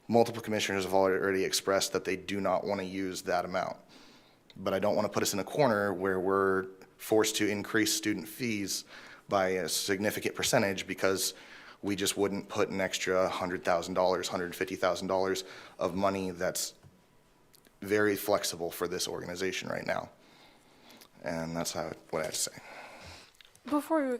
Multiple commissioners have already expressed that they do not want to use that amount. But I don't want to put us in a corner where we're forced to increase student fees by a significant percentage because we just wouldn't put an extra $100,000, $150,000 of money that's very flexible for this organization right now. And that's what I have to say. Before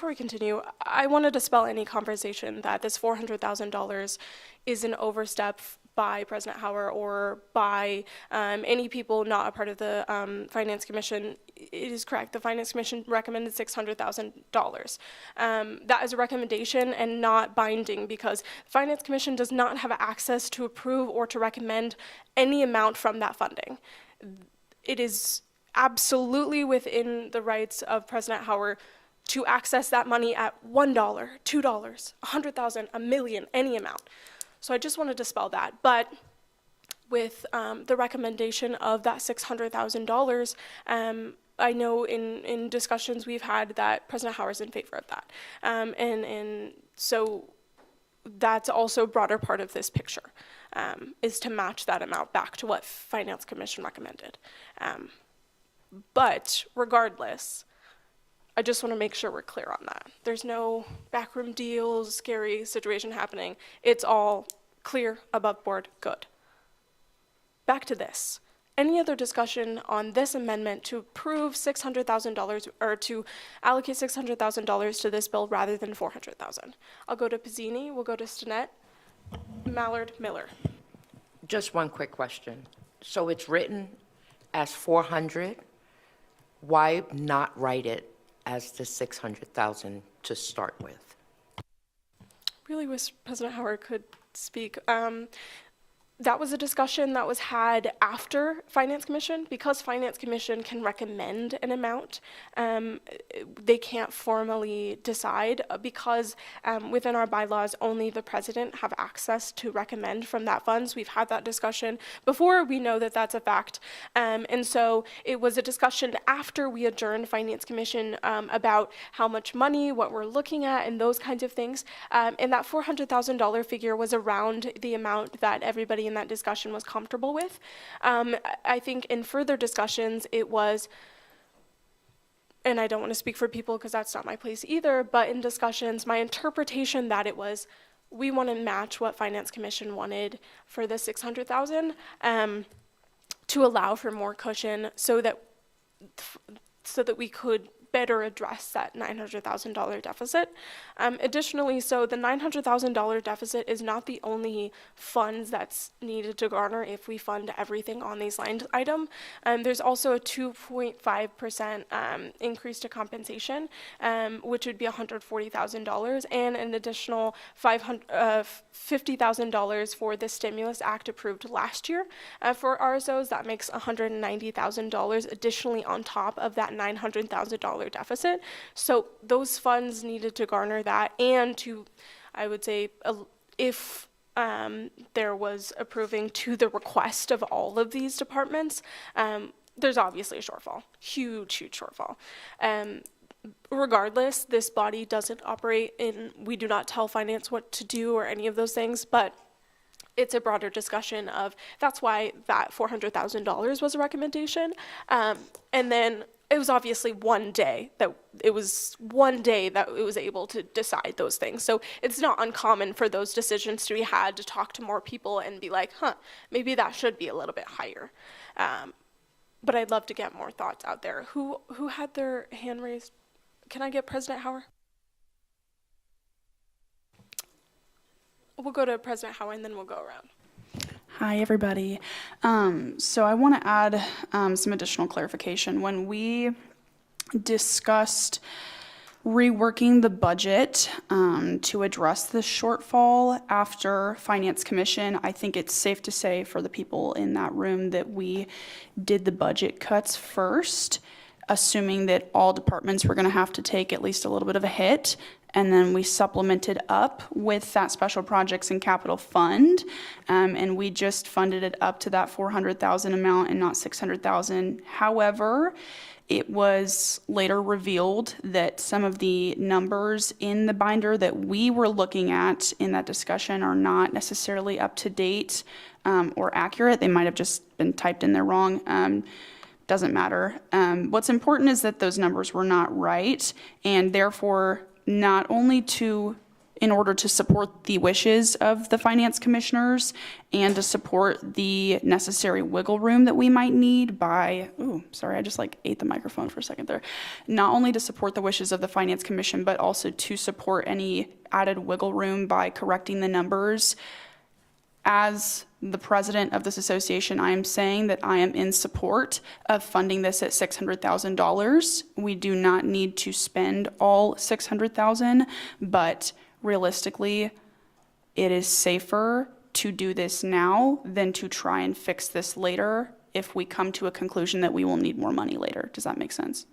we continue, I want to dispel any conversation that this $400,000 is an overstep by President Hauer or by any people not a part of the Finance Commission. It is correct. The Finance Commission recommended $600,000. That is a recommendation and not binding because the Finance Commission does not have access to approve or to recommend any amount from that funding. It is absolutely within the rights of President Hauer to access that money at $1, $2, $100,000, $1 million, any amount. So I just want to dispel that. But with the recommendation of that $600,000, I know in discussions we've had that President Hauer is in favor of that. And so that's also a broader part of this picture, is to match that amount back to what Finance Commission recommended. But regardless, I just want to make sure we're clear on that. There's no backroom deals, scary situation happening. It's all clear, above board, good. Back to this. Any other discussion on this amendment to approve $600,000 or to allocate $600,000 to this bill rather than $400,000? I'll go to Pizzini, we'll go to Stinnett, Mallard, Miller. Just one quick question. So it's written as 400. Why not write it as the 600,000 to start with? Really wish President Howard could speak. That was a discussion that was had after Finance Commission. Because Finance Commission can recommend an amount, they can't formally decide because within our bylaws, only the president have access to recommend from that funds. We've had that discussion before. We know that that's a fact. And so it was a discussion after we adjourned Finance Commission about how much money, what we're looking at, and those kinds of things. And that $400,000 figure was around the amount that everybody in that discussion was comfortable with. I think in further discussions, it was, and I don't want to speak for people because that's not my place either, but in discussions, my interpretation that it was, we want to match what Finance Commission wanted for the 600,000 to allow for more cushion so that we could better address that $900,000 deficit. Additionally, so the $900,000 deficit is not the only funds that's needed to garner if we fund everything on these line item. There's also a 2.5% increase to compensation, which would be $140,000, and an additional $50,000 for the Stimulus Act approved last year. For RSOs, that makes $190,000 additionally on top of that $900,000 deficit. So those funds needed to garner that, and to, I would say, if there was approving to the request of all of these departments, there's obviously a shortfall, huge shortfall. Regardless, this body doesn't operate in, we do not tell finance what to do or any of those things, but it's a broader discussion of, that's why that $400,000 was a recommendation. And then it was obviously one day that it was able to decide those things. So it's not uncommon for those decisions to be had, to talk to more people and be like, maybe that should be a little bit higher. But I'd love to get more thoughts out there. Who had their hand raised? Can I get President Howard? We'll go to President Howard and then we'll go around. Hi, everybody. So I want to add some additional clarification. When we discussed reworking the budget to address the shortfall after Finance Commission, I think it's safe to say for the people in that room that we did the budget cuts first, assuming that all departments were going to have to take at least a little bit of a hit. And then we supplemented up with that special projects and capital fund, and we just funded it up to that 400,000 amount and not 600,000. However, it was later revealed that some of the numbers in the binder that we were looking at in that discussion are not necessarily up to date or accurate. They might have just been typed in there wrong. Doesn't matter. What's important is that those numbers were not right, and therefore, not only in order to support the wishes of the finance commissioners and to support the necessary wiggle room that we might need by, I just ate the microphone for a second there. Not only to support the wishes of the finance commission, but also to support any added wiggle room by correcting the numbers. As the president of this association, I am saying that I am in support of funding this at $600,000. We do not need to spend all $600,000, but realistically, it is safer to do this now than to try and fix this later if we come to a conclusion that we will need more money later. Does that make sense?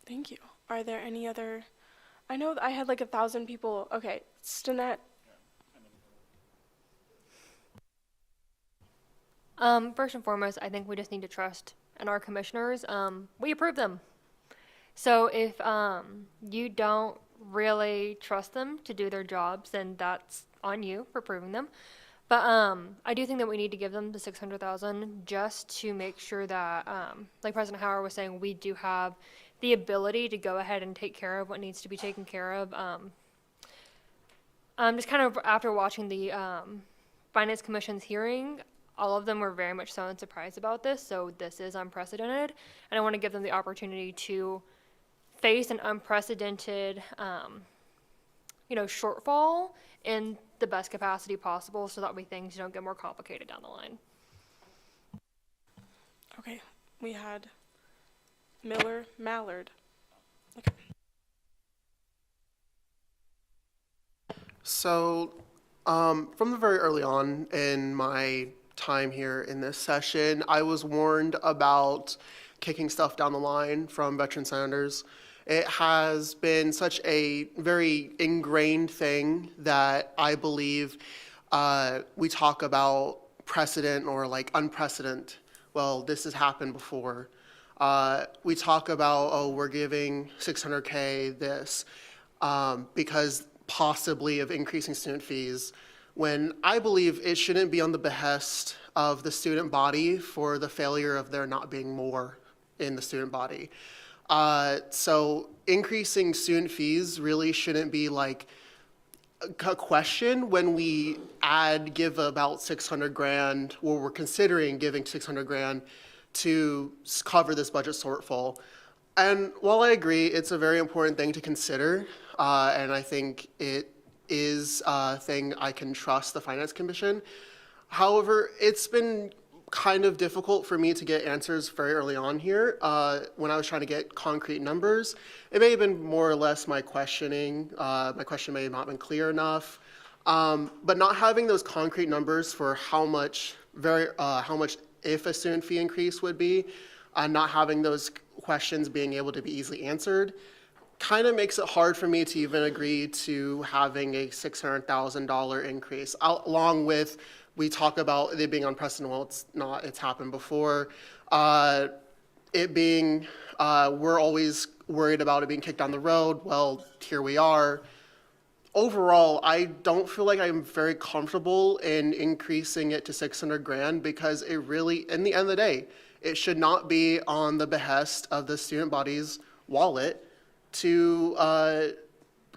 Thank you. Are there any other? I know I had 1,000 people. Okay, Stinnett. First and foremost, I think we just need to trust in our commissioners. We approve them. So if you don't really trust them to do their jobs, then that's on you for approving them. But I do think that we need to give them the $600,000 just to make sure that, like President Howard was saying, we do have the ability to go ahead and take care of what needs to be taken care of. Just kind of after watching the Finance Commission's hearing, all of them were very much so surprised about this, so this is unprecedented, and I want to give them the opportunity to face an unprecedented, shortfall in the best capacity possible, so that way things don't get more complicated down the line. Okay, we had Mallard. So, from the very early on in my time here in this session, I was warned about kicking stuff down the line from veteran senators. It has been such a very ingrained thing that I believe we talk about precedent or like unprecedented. Well, this has happened before. We talk about, oh, we're giving 600K this because possibly of increasing student fees, when I believe it shouldn't be on the behest of the student body for the failure of there not being more in the student body. So increasing student fees really shouldn't be like a question when we give about 600 grand, or we're considering giving 600 grand to cover this budget shortfall. And while I agree, it's a very important thing to consider, and I think it is a thing I can trust the Finance Commission. However, it's been kind of difficult for me to get answers very early on here. When I was trying to get concrete numbers, it may have been more or less my questioning. My question may have not been clear enough. But not having those concrete numbers for how much if a student fee increase would be, not having those questions being able to be easily answered, kind of makes it hard for me to even agree to having a $600,000 increase, along with we talk about it being unprecedented. Well, it's not. It's happened before. It being, we're always worried about it being kicked down the road. Well, here we are. Overall, I don't feel like I'm very comfortable in increasing it to 600 grand because it really, in the end of the day, it should not be on the behest of the student body's wallet to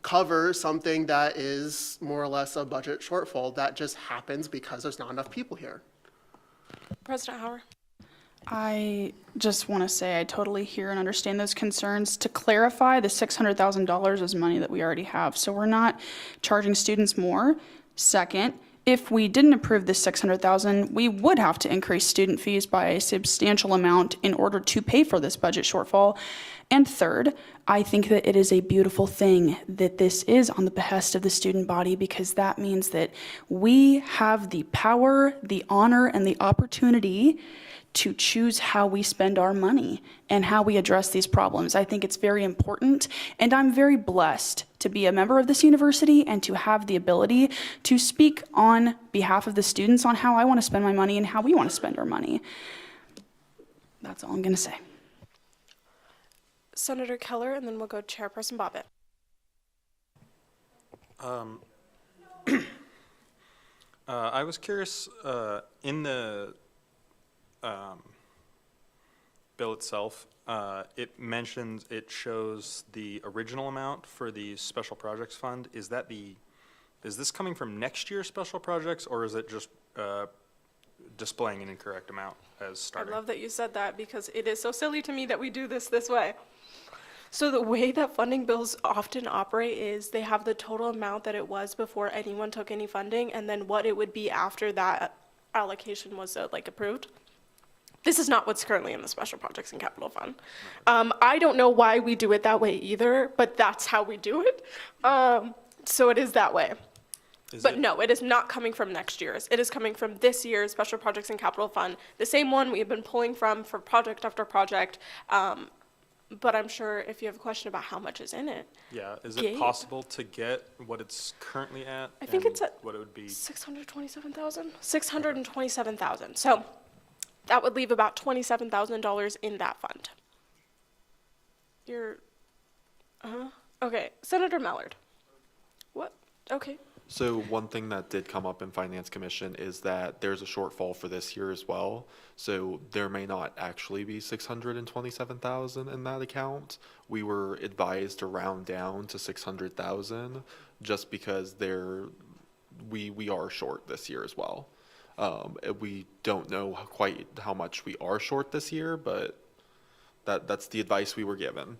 cover something that is more or less a budget shortfall that just happens because there's not enough people here. President Hauer. I just want to say I totally hear and understand those concerns. To clarify, the $600,000 is money that we already have, so we're not charging students more. Second, if we didn't approve this $600,000, we would have to increase student fees by a substantial amount in order to pay for this budget shortfall. And third, I think that it is a beautiful thing that this is on the behest of the student body, because that means that we have the power, the honor, and the opportunity to choose how we spend our money and how we address these problems. I think it's very important, and I'm very blessed to be a member of this university and to have the ability to speak on behalf of the students on how I want to spend my money and how we want to spend our money. That's all I'm going to say. Senator Keller, and then we'll go Chairperson Bobbitt. I was curious, in the bill itself, it shows the original amount for the Special Projects Fund. Is this coming from next year's special projects, or is it just displaying an incorrect amount as starting? I love that you said that, because it is so silly to me that we do this way. So the way that funding bills often operate is they have the total amount that it was before anyone took any funding, and then what it would be after that allocation was approved. This is not what's currently in the Special Projects and Capital Fund. I don't know why we do it that way either, but that's how we do it. So it is that way. No, it is not coming from next year's. It is coming from this year's Special Projects and Capital Fund, the same one we have been pulling from for project after project. But I'm sure if you have a question about how much is in it. Yeah, is it possible to get what it's currently at? I think it's at what it would be. 627,000? 627,000. So that would leave about $27,000 in that fund. Okay, Senator Mallard. What? Okay. So one thing that did come up in Finance Commission is that there's a shortfall for this year as well. So there may not actually be 627,000 in that account. We were advised to round down to 600,000 just because we are short this year as well. We don't know quite how much we are short this year, but that's the advice we were given.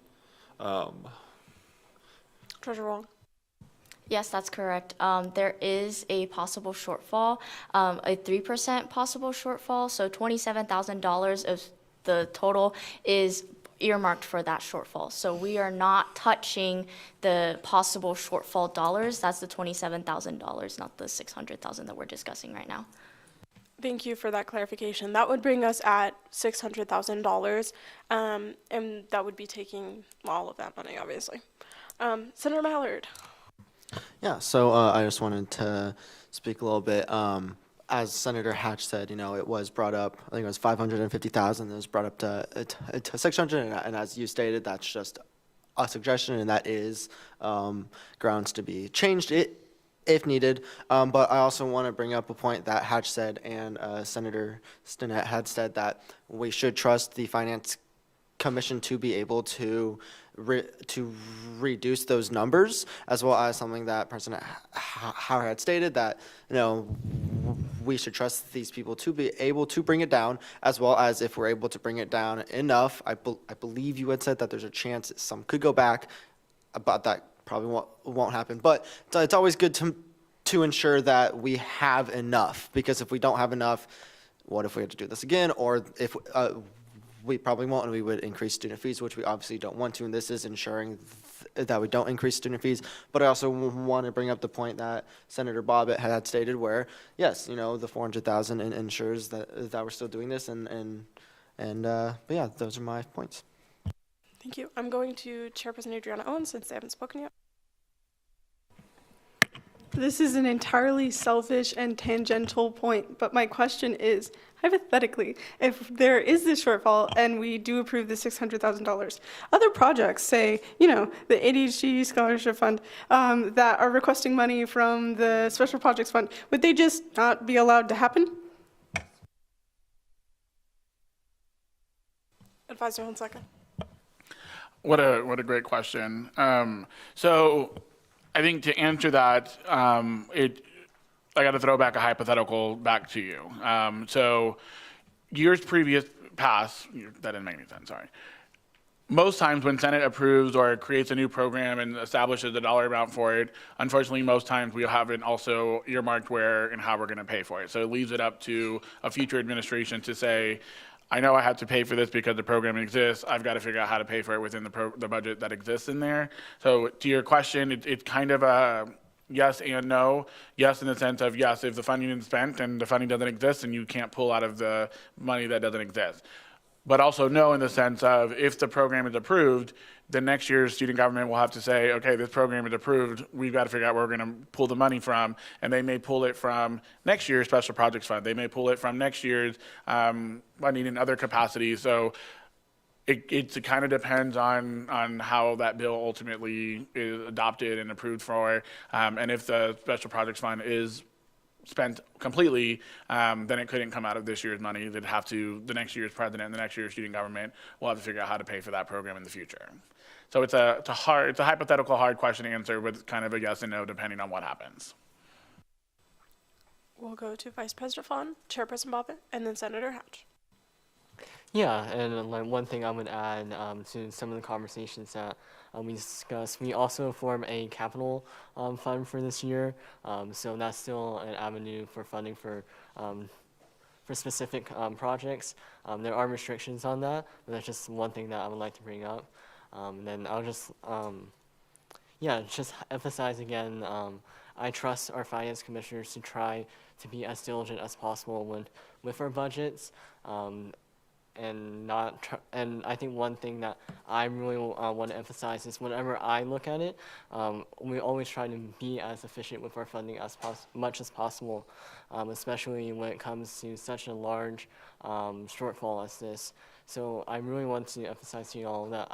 Treasurer Wong. Yes, that's correct. There is a possible shortfall, a 3% possible shortfall. So $27,000 of the total is earmarked for that shortfall. So we are not touching the possible shortfall dollars. That's the $27,000, not the $600,000 that we're discussing right now. Thank you for that clarification. That would bring us at $600,000, and that would be taking all of that money, obviously. Senator Mallard. Yeah, so I just wanted to speak a little bit. As Senator Hatch said, it was brought up, I think it was 550,000, it was brought up to 600, and as you stated, that's just a suggestion, and that is grounds to be changed if needed. But I also want to bring up a point that Hatch said, and Senator Stinnett had said, that we should trust the Finance Commission to be able to reduce those numbers, as well as something that President Howard had stated, that we should trust these people to be able to bring it down, as well as if we're able to bring it down enough. I believe you had said that there's a chance that some could go back, but that probably won't happen. But it's always good to ensure that we have enough, because if we don't have enough, what if we have to do this again? Or if we probably won't, and we would increase student fees, which we obviously don't want to, and this is ensuring that we don't increase student fees. But I also want to bring up the point that Senator Bobbitt had stated, where yes, the 400,000 ensures that we're still doing this, but yeah, those are my points. Thank you. I'm going to Chairperson Adriana Owens, since they haven't spoken yet. This is an entirely selfish and tangential point, but my question is, hypothetically, if there is this shortfall and we do approve the $600,000, other projects, say, the ADHD Scholarship Fund, that are requesting money from the Special Projects Fund, would they just not be allowed to happen? Advisor Hunsaker. What a great question. So I think to answer that, I got to throw back a hypothetical back to you. So years past, that didn't make any sense, sorry. Most times when Senate approves or creates a new program and establishes a dollar amount for it, unfortunately, most times we'll have it also earmarked where and how we're going to pay for it. So it leaves it up to a future administration to say, I know I have to pay for this because the program exists. I've got to figure out how to pay for it within the budget that exists in there. So to your question, it's kind of a yes and no. Yes, in the sense of yes, if the funding is spent and the funding doesn't exist, and you can't pull out of the money that doesn't exist. But also no, in the sense of if the program is approved, then next year's student government will have to say, okay, this program is approved. We've got to figure out where we're going to pull the money from. And they may pull it from next year's Special Projects Fund. They may pull it from next year's funding in other capacities. So it kind of depends on how that bill ultimately is adopted and approved for. And if the Special Projects Fund is spent completely, then it couldn't come out of this year's money. They'd have to, the next year's president and the next year's student government will have to figure out how to pay for that program in the future. So it's a hypothetical hard question to answer with kind of a yes and no depending on what happens. We'll go to Vice President Fawn, Chairperson Bobbitt, and then Senator Hatch. Yeah, and one thing I would add to some of the conversations that we discussed, we also form a capital fund for this year. So that's still an avenue for funding for specific projects. There are restrictions on that, but that's just one thing that I would like to bring up. And then I'll just emphasize again, I trust our finance commissioners to try to be as diligent as possible with our budgets. And I think one thing that I really want to emphasize is whenever I look at it, we always try to be as efficient with our funding as much as possible, especially when it comes to such a large shortfall as this. So I really want to emphasize to you all that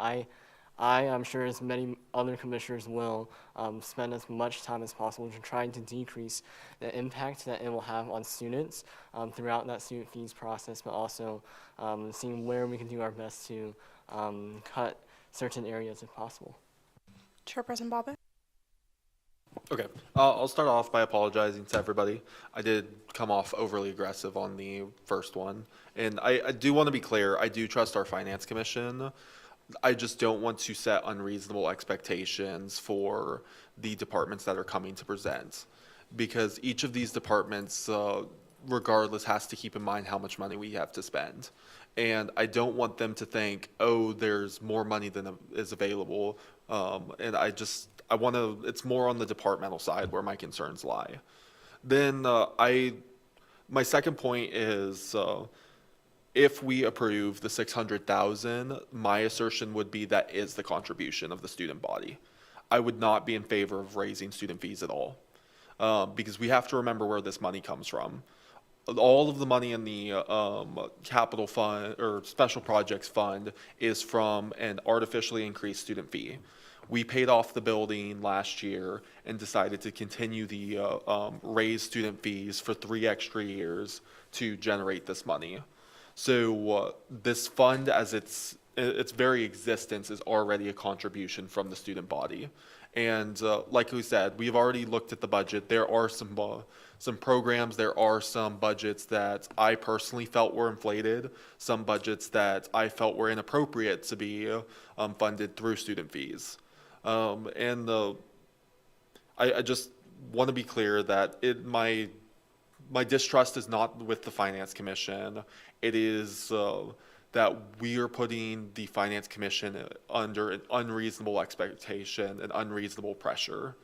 I am sure, as many other commissioners will, spend as much time as possible to try to decrease the impact that it will have on students throughout that student fees process, but also seeing where we can do our best to cut certain areas if possible. Chairperson Bobbitt. Okay, I'll start off by apologizing to everybody. I did come off overly aggressive on the first one. And I do want to be clear, I do trust our finance commission. I just don't want to set unreasonable expectations for the departments that are coming to present. Because each of these departments, regardless, has to keep in mind how much money we have to spend. And I don't want them to think, oh, there's more money than is available. And I want to, it's more on the departmental side where my concerns lie. Then my second point is, if we approve the 600,000, my assertion would be that is the contribution of the student body. I would not be in favor of raising student fees at all, because we have to remember where this money comes from. All of the money in the capital fund or special projects fund is from an artificially increased student fee. We paid off the building last year and decided to continue the raise student fees for 3 extra years to generate this money. So this fund, as its very existence, is already a contribution from the student body. And like we said, we've already looked at the budget. There are some programs, there are some budgets that I personally felt were inflated, some budgets that I felt were inappropriate to be funded through student fees. I just want to be clear that my distrust is not with the Finance Commission. It is that we are putting the Finance Commission under an unreasonable expectation and unreasonable pressure.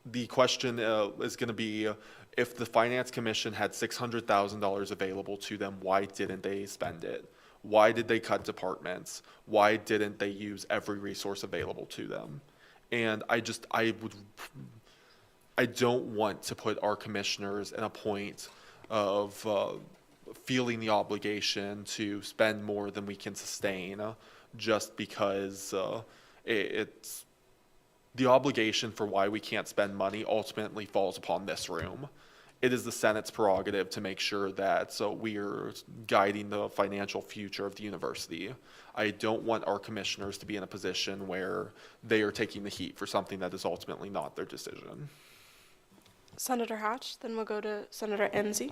The question is going to be, if the Finance Commission had $600,000 available to them, why didn't they spend it? Why did they cut departments? Why didn't they use every resource available to them? And I don't want to put our commissioners in a point of feeling the obligation to spend more than we can sustain, just because it's the obligation for why we can't spend money ultimately falls upon this room. It is the Senate's prerogative to make sure that we are guiding the financial future of the university. I don't want our commissioners to be in a position where they are taking the heat for something that is ultimately not their decision. Senator Hatch, then we'll go to Senator Enzi.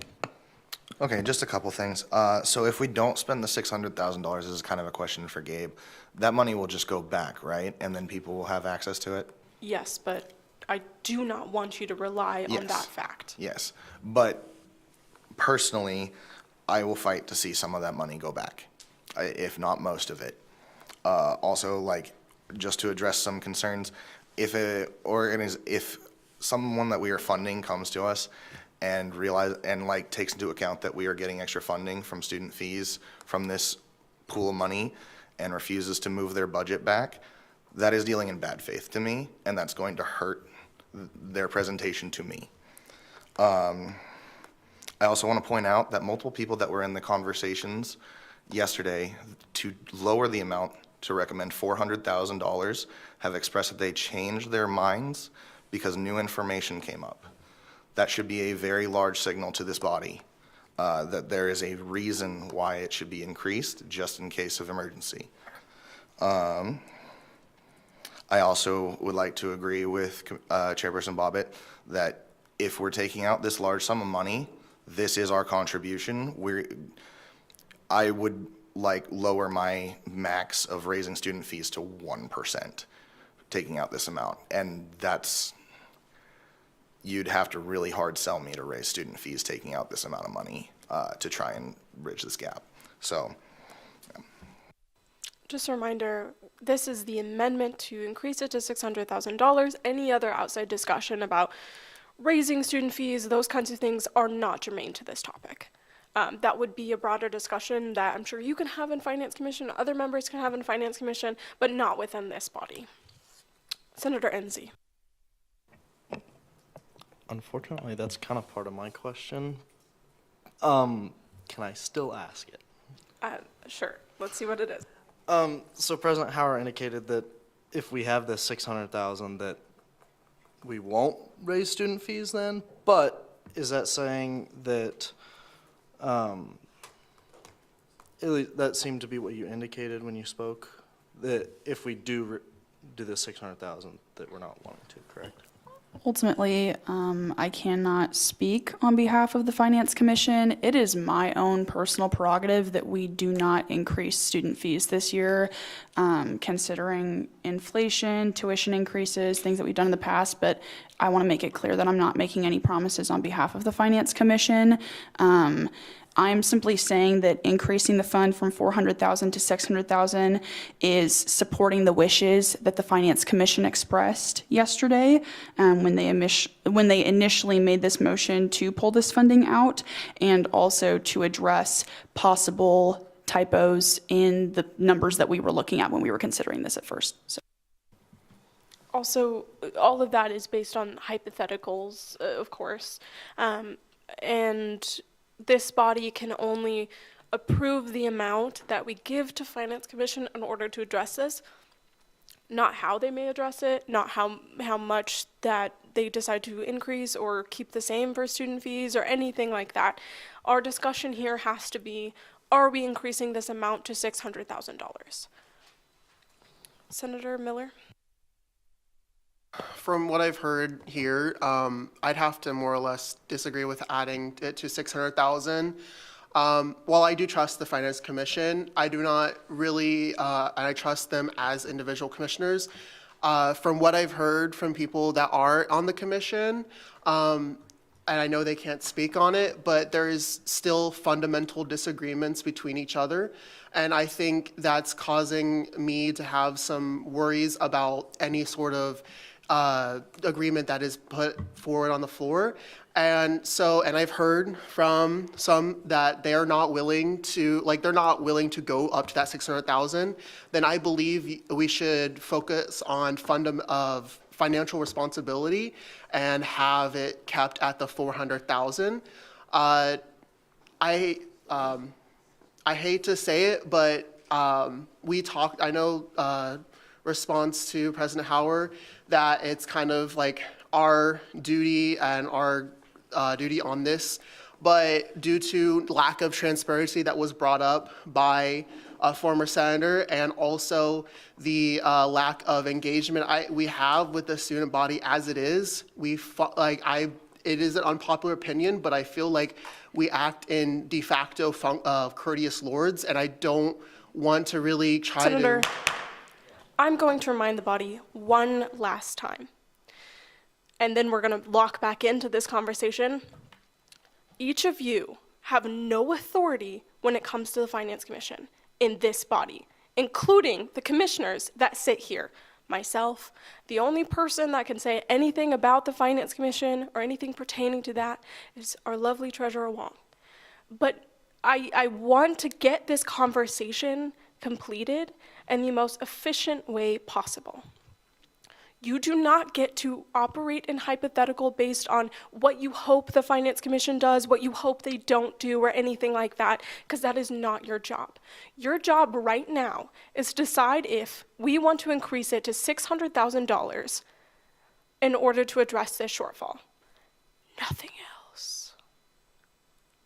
Okay, just a couple things. So if we don't spend the $600,000, this is kind of a question for Gabe, that money will just go back, right? And then people will have access to it? Yes, but I do not want you to rely on that fact. Yes, but personally, I will fight to see some of that money go back, if not most of it. Also, just to address some concerns, if someone that we are funding comes to us and takes into account that we are getting extra funding from student fees from this pool of money and refuses to move their budget back, that is dealing in bad faith to me, and that's going to hurt their presentation to me. I also want to point out that multiple people that were in the conversations yesterday to lower the amount to recommend $400,000 have expressed that they changed their minds because new information came up. That should be a very large signal to this body that there is a reason why it should be increased just in case of emergency. I also would like to agree with Chairperson Bobbitt that if we're taking out this large sum of money, this is our contribution. I would lower my max of raising student fees to 1%, taking out this amount. And you'd have to really hard sell me to raise student fees taking out this amount of money to try and bridge this gap. So. Just a reminder, this is the amendment to increase it to $600,000. Any other outside discussion about raising student fees, those kinds of things are not germane to this topic. That would be a broader discussion that I'm sure you can have in Finance Commission, other members can have in Finance Commission, but not within this body. Senator Enzi. Unfortunately, that's kind of part of my question. Can I still ask it? Sure. Let's see what it is. So President Howard indicated that if we have this $600,000 that we won't raise student fees then, but is that saying that, that seemed to be what you indicated when you spoke, that if we do the $600,000 that we're not wanting to, correct? Ultimately, I cannot speak on behalf of the Finance Commission. It is my own personal prerogative that we do not increase student fees this year, considering inflation, tuition increases, things that we've done in the past. But I want to make it clear that I'm not making any promises on behalf of the Finance Commission. I'm simply saying that increasing the fund from 400,000 to 600,000 is supporting the wishes that the Finance Commission expressed yesterday when they initially made this motion to pull this funding out, and also to address possible typos in the numbers that we were looking at when we were considering this at first. So. Also, all of that is based on hypotheticals, of course, and this body can only approve the amount that we give to Finance Commission in order to address this, not how they may address it, not how much that they decide to increase or keep the same for student fees or anything like that. Our discussion here has to be, are we increasing this amount to $600,000? Senator Miller? From what I've heard here, I'd have to more or less disagree with adding it to 600,000. While I do trust the Finance Commission, I do not really, and I trust them as individual commissioners. From what I've heard from people that are on the commission, and I know they can't speak on it, but there is still fundamental disagreements between each other. And I think that's causing me to have some worries about any sort of agreement that is put forward on the floor. And so, and I've heard from some that they are not willing to, they're not willing to go up to that 600,000. Then I believe we should focus on financial responsibility and have it kept at the 400,000. I hate to say it, but we talked, I know, response to President Howard, that it's kind of like our duty and our duty on this, but due to lack of transparency that was brought up by a former senator, and also the lack of engagement we have with the student body as it is, it is an unpopular opinion, but I feel like we act in de facto courteous lords, and I don't want to really try Senator, to... I'm going to remind the body one last time, and then we're going to lock back into this conversation. Each of you have no authority when it comes to the Finance Commission in this body, including the commissioners that sit here. Myself, the only person that can say anything about the Finance Commission or anything pertaining to that is our lovely Treasurer Wong. But I want to get this conversation completed in the most efficient way possible. You do not get to operate in hypothetical based on what you hope the Finance Commission does, what you hope they don't do, or anything like that, because that is not your job. Your job right now is to decide if we want to increase it to $600,000 in order to address this shortfall. Nothing else.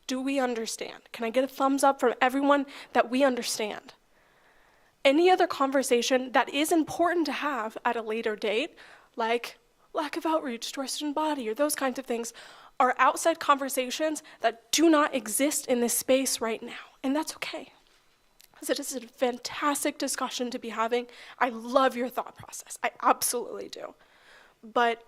Do we understand? Can I get a thumbs up from everyone that we understand? Any other conversation that is important to have at a later date, like lack of outreach to our student body or those kinds of things, are outside conversations that do not exist in this space right now. And that's okay, because it is a fantastic discussion to be having. I love your thought process. I absolutely do. But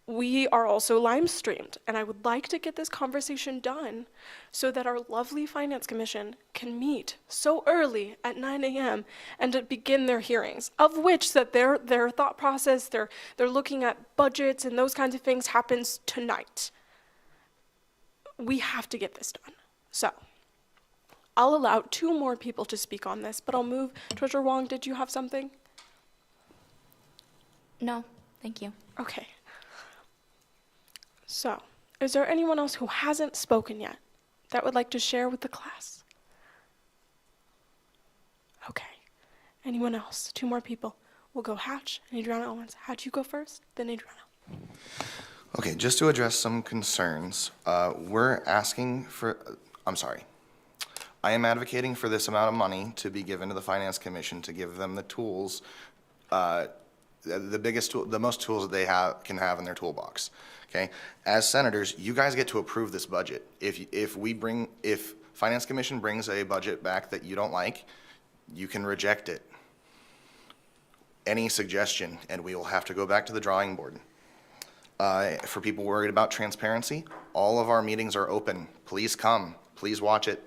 we are also live streamed, and I would like to get this conversation done so that our lovely Finance Commission can meet so early at 9 a.m. and to begin their hearings, of which that their thought process, they're looking at budgets and those kinds of things happens tonight. We have to get this done. So I'll allow 2 more people to speak on this, but I'll move. Treasurer Wong, did you have something? No, thank you. Okay. So, is there anyone else who hasn't spoken yet that would like to share with the class? Okay. Anyone else? 2 more people. We'll go Hatch and Adriana Owens. Hatch, you go first, then Adriana. Okay, just to address some concerns, we're asking for, I am advocating for this amount of money to be given to the Finance Commission to give them the tools the biggest tool, the most tools that they can have in their toolbox. Okay, as senators, you guys get to approve this budget. If Finance Commission brings a budget back that you don't like, you can reject it. Any suggestion, and we will have to go back to the drawing board. For people worried about transparency, all of our meetings are open. Please come, please watch it.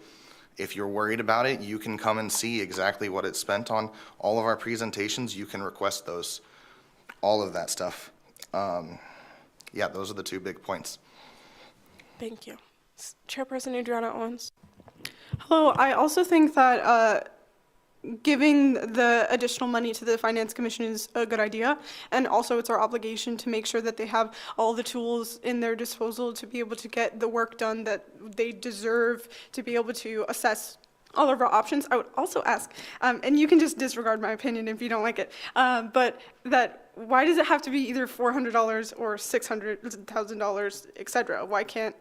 If you're worried about it, you can come and see exactly what it's spent on. All of our presentations, you can request those, all of that stuff. Yeah, those are the two big points. Thank you. Chairperson Adriana Owens. Hello, I also think that giving the additional money to the Finance Commission is a good idea, and also it's our obligation to make sure that they have all the tools in their disposal to be able to get the work done that they deserve, to be able to assess all of our options. I would also ask, and you can just disregard my opinion if you don't like it, but that why does it have to be either $400 or $600,000, et cetera? Why can't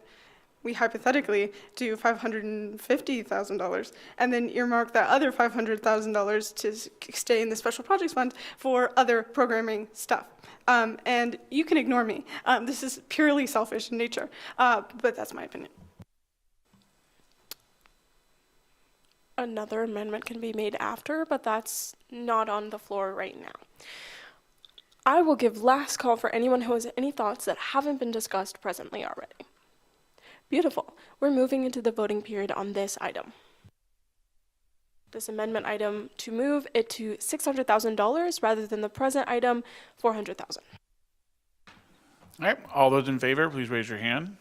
we hypothetically do $550,000 and then earmark that other $500,000 to stay in the special projects fund for other programming stuff? And you can ignore me. This is purely selfish in nature, but that's my opinion. Another amendment can be made after, but that's not on the floor right now. I will give last call for anyone who has any thoughts that haven't been discussed presently already. Beautiful. We're moving into the voting period on this item. This amendment item to move it to $600,000 rather than the present item, $400,000. All right, all those in favor, please raise your hand.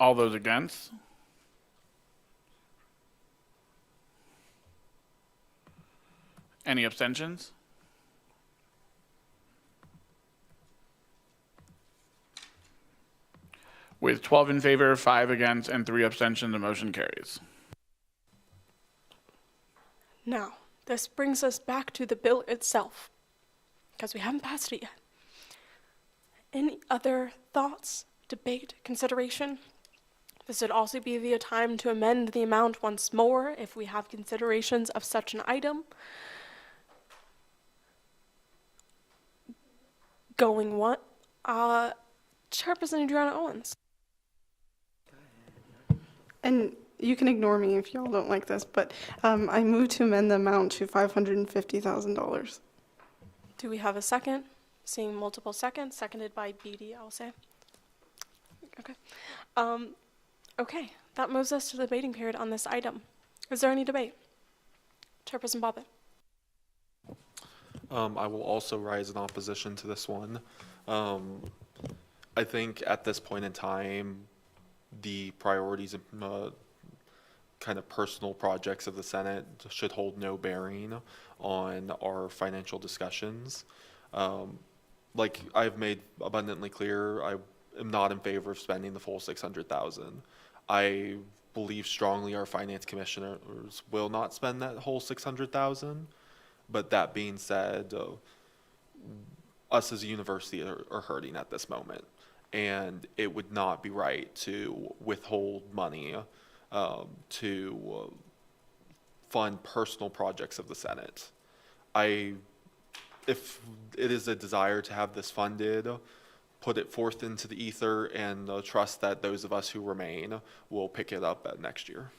All those against? Any abstentions? With 12 in favor, 5 against, and 3 abstentions, the motion carries. Now, this brings us back to the bill itself, because we haven't passed it yet. Any other thoughts, debate, consideration? This would also be the time to amend the amount once more if we have considerations of such an item. Going what? Chairperson Adriana Owens. And you can ignore me if y'all don't like this, but I move to amend the amount to $550,000. Do we have a second? Seeing multiple seconds, seconded by BD, I'll say. Okay. Okay, that moves us to the debating period on this item. Is there any debate? Chairperson Bobbitt. I will also rise in opposition to this one. I think at this point in time, the priorities and kind of personal projects of the Senate should hold no bearing on our financial discussions. Like I've made abundantly clear, I am not in favor of spending the full $600,000. I believe strongly our finance commissioners will not spend that whole $600,000. But that being said, us as a university are hurting at this moment, and it would not be right to withhold money to fund personal projects of the Senate. If it is a desire to have this funded, put it forth into the ether and trust that those of us who remain will pick it up next year.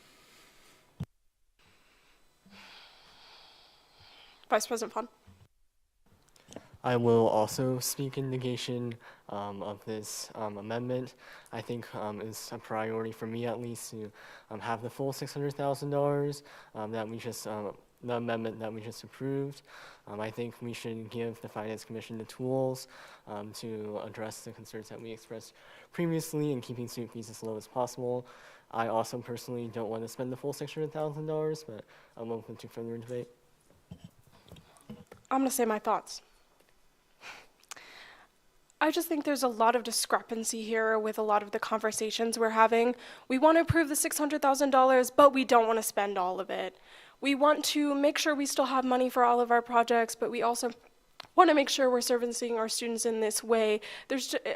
Vice President Pond. I will also speak in negation of this amendment. I think it's a priority for me at least to have the full $600,000 that we just the amendment that we just approved. I think we should give the Finance Commission the tools to address the concerns that we expressed previously in keeping student fees as low as possible. I also personally don't want to spend the full $600,000, but I'm open to further debate. I'm going to say my thoughts. I just think there's a lot of discrepancy here with a lot of the conversations we're having. We want to approve the $600,000, but we don't want to spend all of it. We want to make sure we still have money for all of our projects, but we also want to make sure we're servicing our students in this way.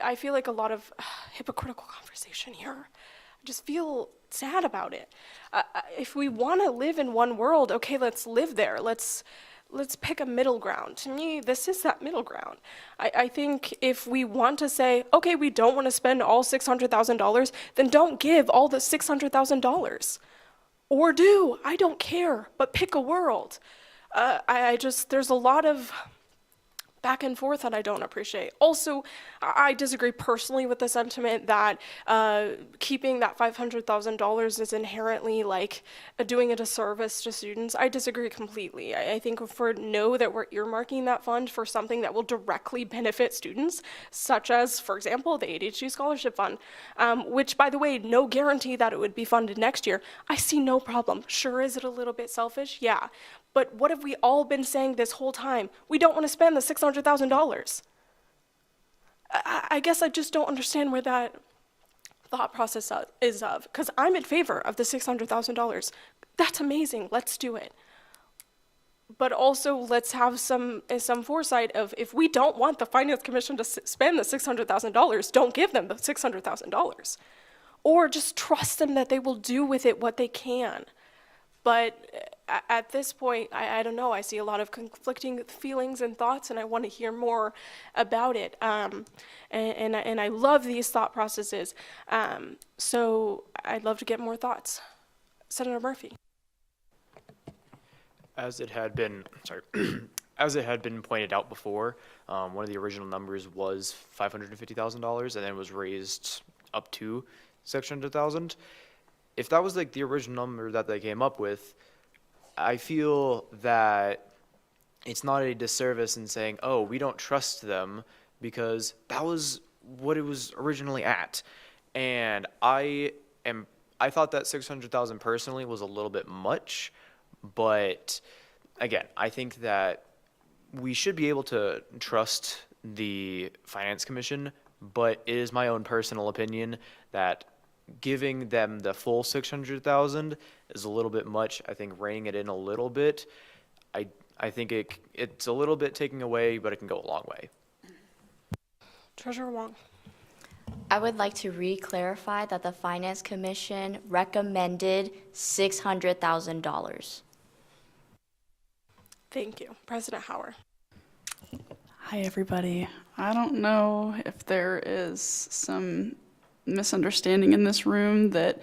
I feel like a lot of hypocritical conversation here. I just feel sad about it. If we want to live in one world, okay, let's live there. Let's pick a middle ground. To me, this is that middle ground. I think if we want to say, okay, we don't want to spend all $600,000, then don't give all the $600,000. Or do, I don't care, but pick a world. There's a lot of back and forth that I don't appreciate. Also, I disagree personally with the sentiment that keeping that $500,000 is inherently like doing a disservice to students. I disagree completely. I think if we know that we're earmarking that fund for something that will directly benefit students, such as, for example, the ADHD Scholarship Fund, which, by the way, no guarantee that it would be funded next year, I see no problem. Sure, is it a little bit selfish? Yeah. But what have we all been saying this whole time? We don't want to spend the $600,000. I guess I just don't understand where that thought process is of, because I'm in favor of the $600,000. That's amazing, let's do it. But also let's have some foresight of, if we don't want the Finance Commission to spend the $600,000, don't give them the $600,000. Or just trust them that they will do with it what they can. But at this point, I don't know, I see a lot of conflicting feelings and thoughts, and I want to hear more about it. And I love these thought processes. So I'd love to get more thoughts. Senator Murphy. As it had been, as it had been pointed out before, one of the original numbers was $550,000, and then it was raised up to $600,000. If that was like the original number that they came up with, I feel that it's not a disservice in saying, oh, we don't trust them, because that was what it was originally at. And I thought that 600,000 personally was a little bit much, but again, I think that we should be able to trust the Finance Commission, but it is my own personal opinion that giving them the full 600,000 is a little bit much. I think reining it in a little bit, I think it's a little bit taking away, but it can go a long way. Treasurer Wong. I would like to re-clarify that the Finance Commission recommended $600,000. Thank you. President Hauer. Hi, everybody. I don't know if there is some misunderstanding in this room that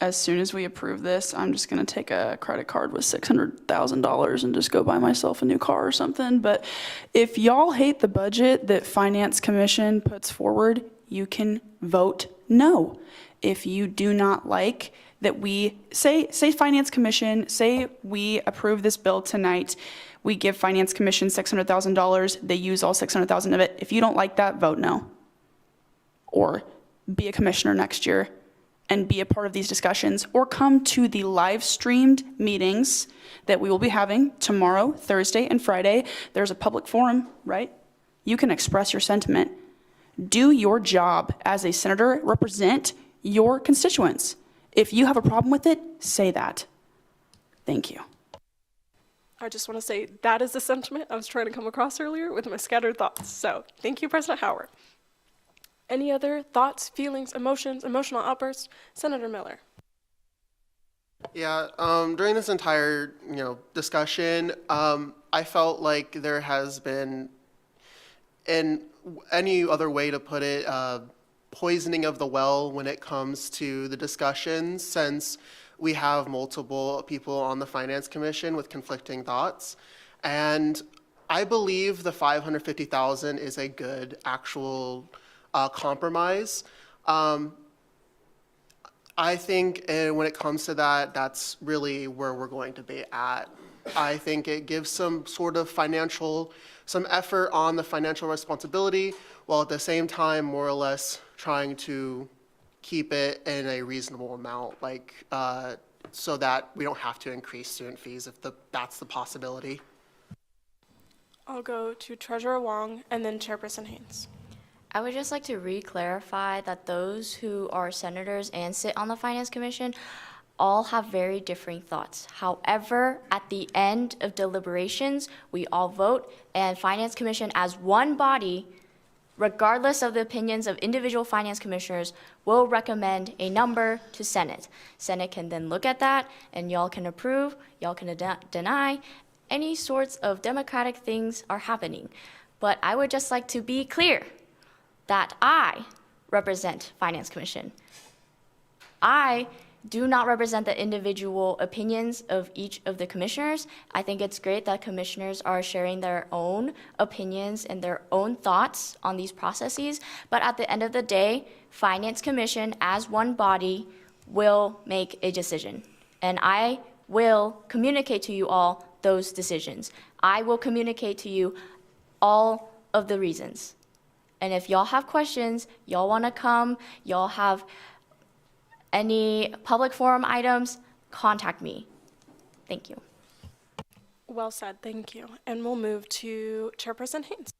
as soon as we approve this, I'm just going to take a credit card with $600,000 and just go buy myself a new car or something. But if y'all hate the budget that Finance Commission puts forward, you can vote no. If you do not like that we say Finance Commission, say we approve this bill tonight, we give Finance Commission $600,000, they use all $600,000 of it. If you don't like that, vote no. Or be a commissioner next year and be a part of these discussions, or come to the live streamed meetings that we will be having tomorrow, Thursday, and Friday. There's a public forum, right? You can express your sentiment. Do your job as a senator, represent your constituents. If you have a problem with it, say that. Thank you. I just want to say that is the sentiment I was trying to come across earlier with my scattered thoughts. So thank you, President Hauer. Any other thoughts, feelings, emotions, emotional outbursts? Senator Miller. Yeah, during this entire, discussion, I felt like there has been, in any other way to put it, poisoning of the well when it comes to the discussions, since we have multiple people on the Finance Commission with conflicting thoughts. And I believe the $550,000 is a good actual compromise. I think when it comes to that, that's really where we're going to be at. I think it gives some sort of some effort on the financial responsibility, while at the same time, more or less trying to keep it in a reasonable amount, so that we don't have to increase student fees if that's the possibility. I'll go to Treasurer Wong and then Chairperson Haynes. I would just like to re-clarify that those who are senators and sit on the Finance Commission all have very differing thoughts. However, at the end of deliberations, we all vote, and Finance Commission as one body regardless of the opinions of individual finance commissioners, will recommend a number to Senate. Senate can then look at that, and y'all can approve, y'all can deny. Any sorts of democratic things are happening. But I would just like to be clear that I represent Finance Commission. I do not represent the individual opinions of each of the commissioners. I think it's great that commissioners are sharing their own opinions and their own thoughts on these processes, but at the end of the day, Finance Commission as one body will make a decision. And I will communicate to you all those decisions. I will communicate to you all of the reasons. And if y'all have questions, y'all wanna come, y'all have any public forum items, contact me. Thank you. Well said, thank you. And we'll move to Chairperson Haynes.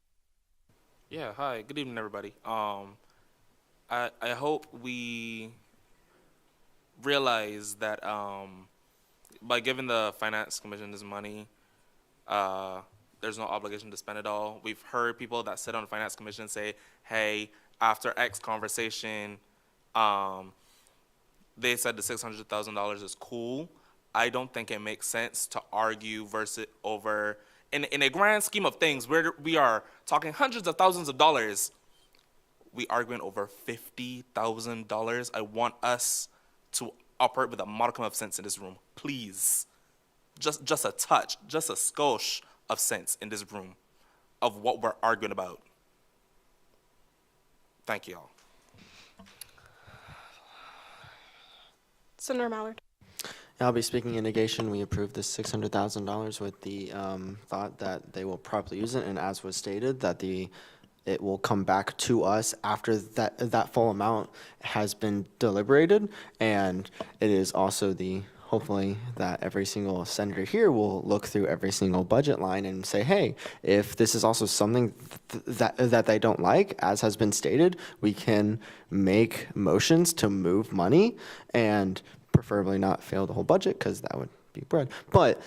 Yeah, hi, good evening, everybody. I hope we realize that by giving the Finance Commission this money, there's no obligation to spend it all. We've heard people that sit on the Finance Commission say, hey, after X conversation, they said the $600,000 is cool. I don't think it makes sense to argue versus over, in a grand scheme of things, we are talking hundreds of thousands of dollars. We arguing over $50,000. I want us to operate with a modicum of sense in this room, please. Just a touch, just a skosh of sense in this room of what we're arguing about. Thank you all. Senator Mallard. I'll be speaking in negation. We approved this $600,000 with the thought that they will properly use it, and as was stated, that it will come back to us after that full amount has been deliberated, and it is also hopefully that every single senator here will look through every single budget line and say, hey, if this is also something that they don't like, as has been stated, we can make motions to move money and preferably not fail the whole budget, because that would be bread. But,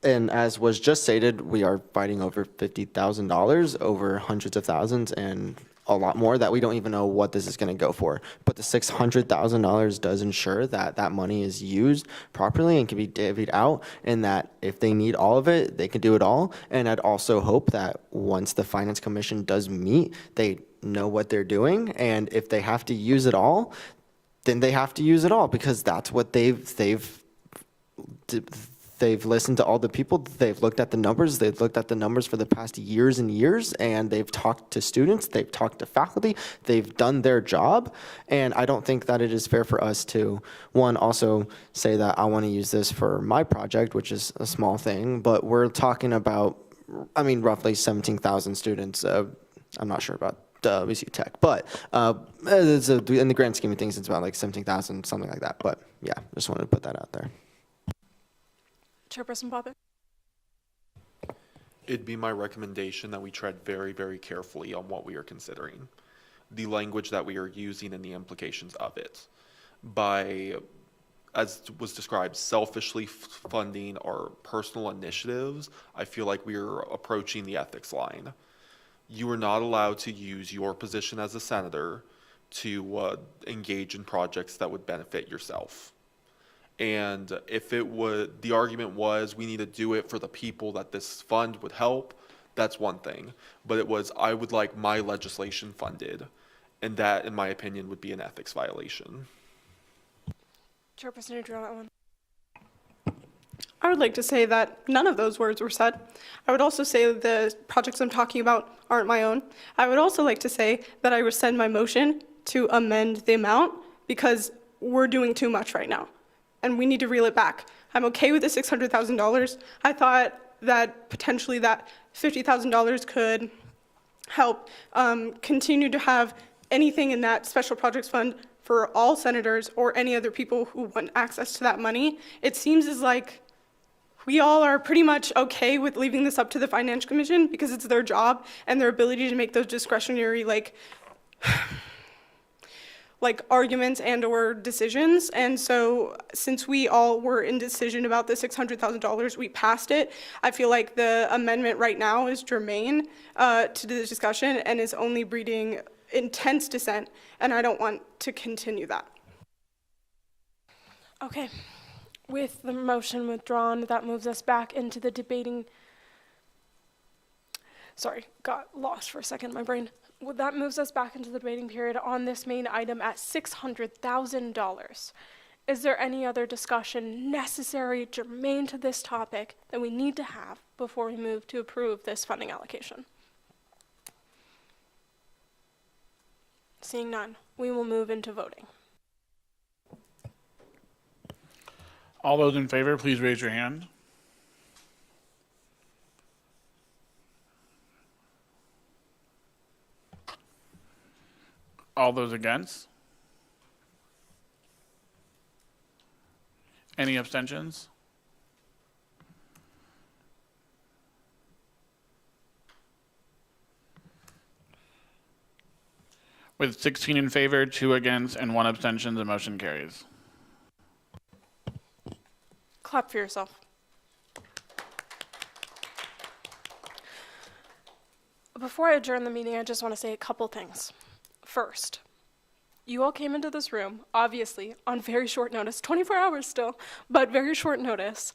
and as was just stated, we are fighting over $50,000, over hundreds of thousands, and a lot more that we don't even know what this is going to go for. But the $600,000 does ensure that that money is used properly and can be divvied out, and that if they need all of it, they can do it all. And I'd also hope that once the Finance Commission does meet, they know what they're doing, and if they have to use it all, then they have to use it all, because that's what they've listened to all the people, they've looked at the numbers for the past years and years, and they've talked to students, they've talked to faculty, they've done their job, and I don't think that it is fair for us to, one, also say that I want to use this for my project, which is a small thing, but we're talking about, I mean, roughly 17,000 students. I'm not sure about WCU Tech, but in the grand scheme of things, it's about like 17,000, something like that. But yeah, just wanted to put that out there. Chairperson Poppett. It'd be my recommendation that we tread very, very carefully on what we are considering, the language that we are using and the implications of it. By, as was described, selfishly funding our personal initiatives, I feel like we are approaching the ethics line. You are not allowed to use your position as a senator to engage in projects that would benefit yourself. And if the argument was we need to do it for the people that this fund would help, that's one thing. But it was, I would like my legislation funded. And that, in my opinion, would be an ethics violation. Chairperson Adriana Owen. I would like to say that none of those words were said. I would also say that the projects I'm talking about aren't my own. I would also like to say that I rescind my motion to amend the amount, because we're doing too much right now, and we need to reel it back. I'm okay with the $600,000. I thought that potentially that $50,000 could help continue to have anything in that special projects fund for all senators or any other people who want access to that money. It seems as like we all are pretty much okay with leaving this up to the Finance Commission, because it's their job and their ability to make those discretionary, like like arguments and or decisions. And so since we all were in decision about the $600,000, we passed it. I feel like the amendment right now is germane to the discussion and is only breeding intense dissent, and I don't want to continue that. Okay. With the motion withdrawn, that moves us back into the debating. Sorry, got lost for a second, my brain. Well, that moves us back into the debating period on this main item at $600,000. Is there any other discussion necessary, germane to this topic, that we need to have before we move to approve this funding allocation? Seeing none, we will move into voting. All those in favor, please raise your hand. All those against? Any abstentions? With 16 in favor, 2 against, and 1 abstention, the motion carries. Clap for yourself. Before I adjourn the meeting, I just want to say a couple things. First, you all came into this room, obviously, on very short notice, 24 hours still, but very short notice,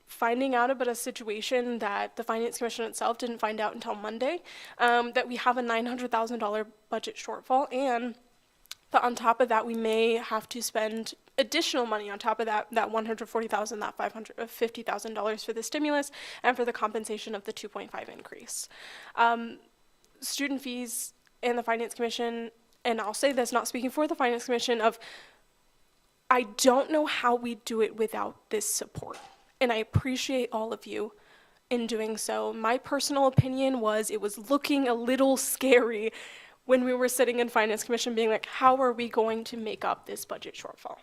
finding out about a situation that the Finance Commission itself didn't find out until Monday, that we have a $900,000 budget shortfall, and that on top of that, we may have to spend additional money on top of that $140,000, that $550,000 for the stimulus, and for the compensation of the 2.5 increase. Student fees and the Finance Commission, and I'll say this, not speaking for the Finance Commission, I don't know how we do it without this support. And I appreciate all of you in doing so. My personal opinion was it was looking a little scary when we were sitting in Finance Commission being like, how are we going to make up this budget shortfall?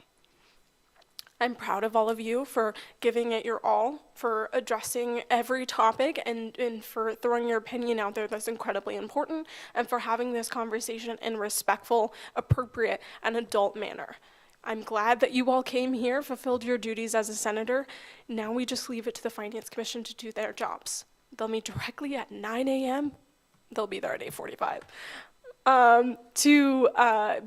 I'm proud of all of you for giving it your all, for addressing every topic, and for throwing your opinion out there that's incredibly important, and for having this conversation in respectful, appropriate, and adult manner. I'm glad that you all came here, fulfilled your duties as a senator. Now we just leave it to the Finance Commission to do their jobs. They'll meet directly at 9 a.m. They'll be there at 8:45. To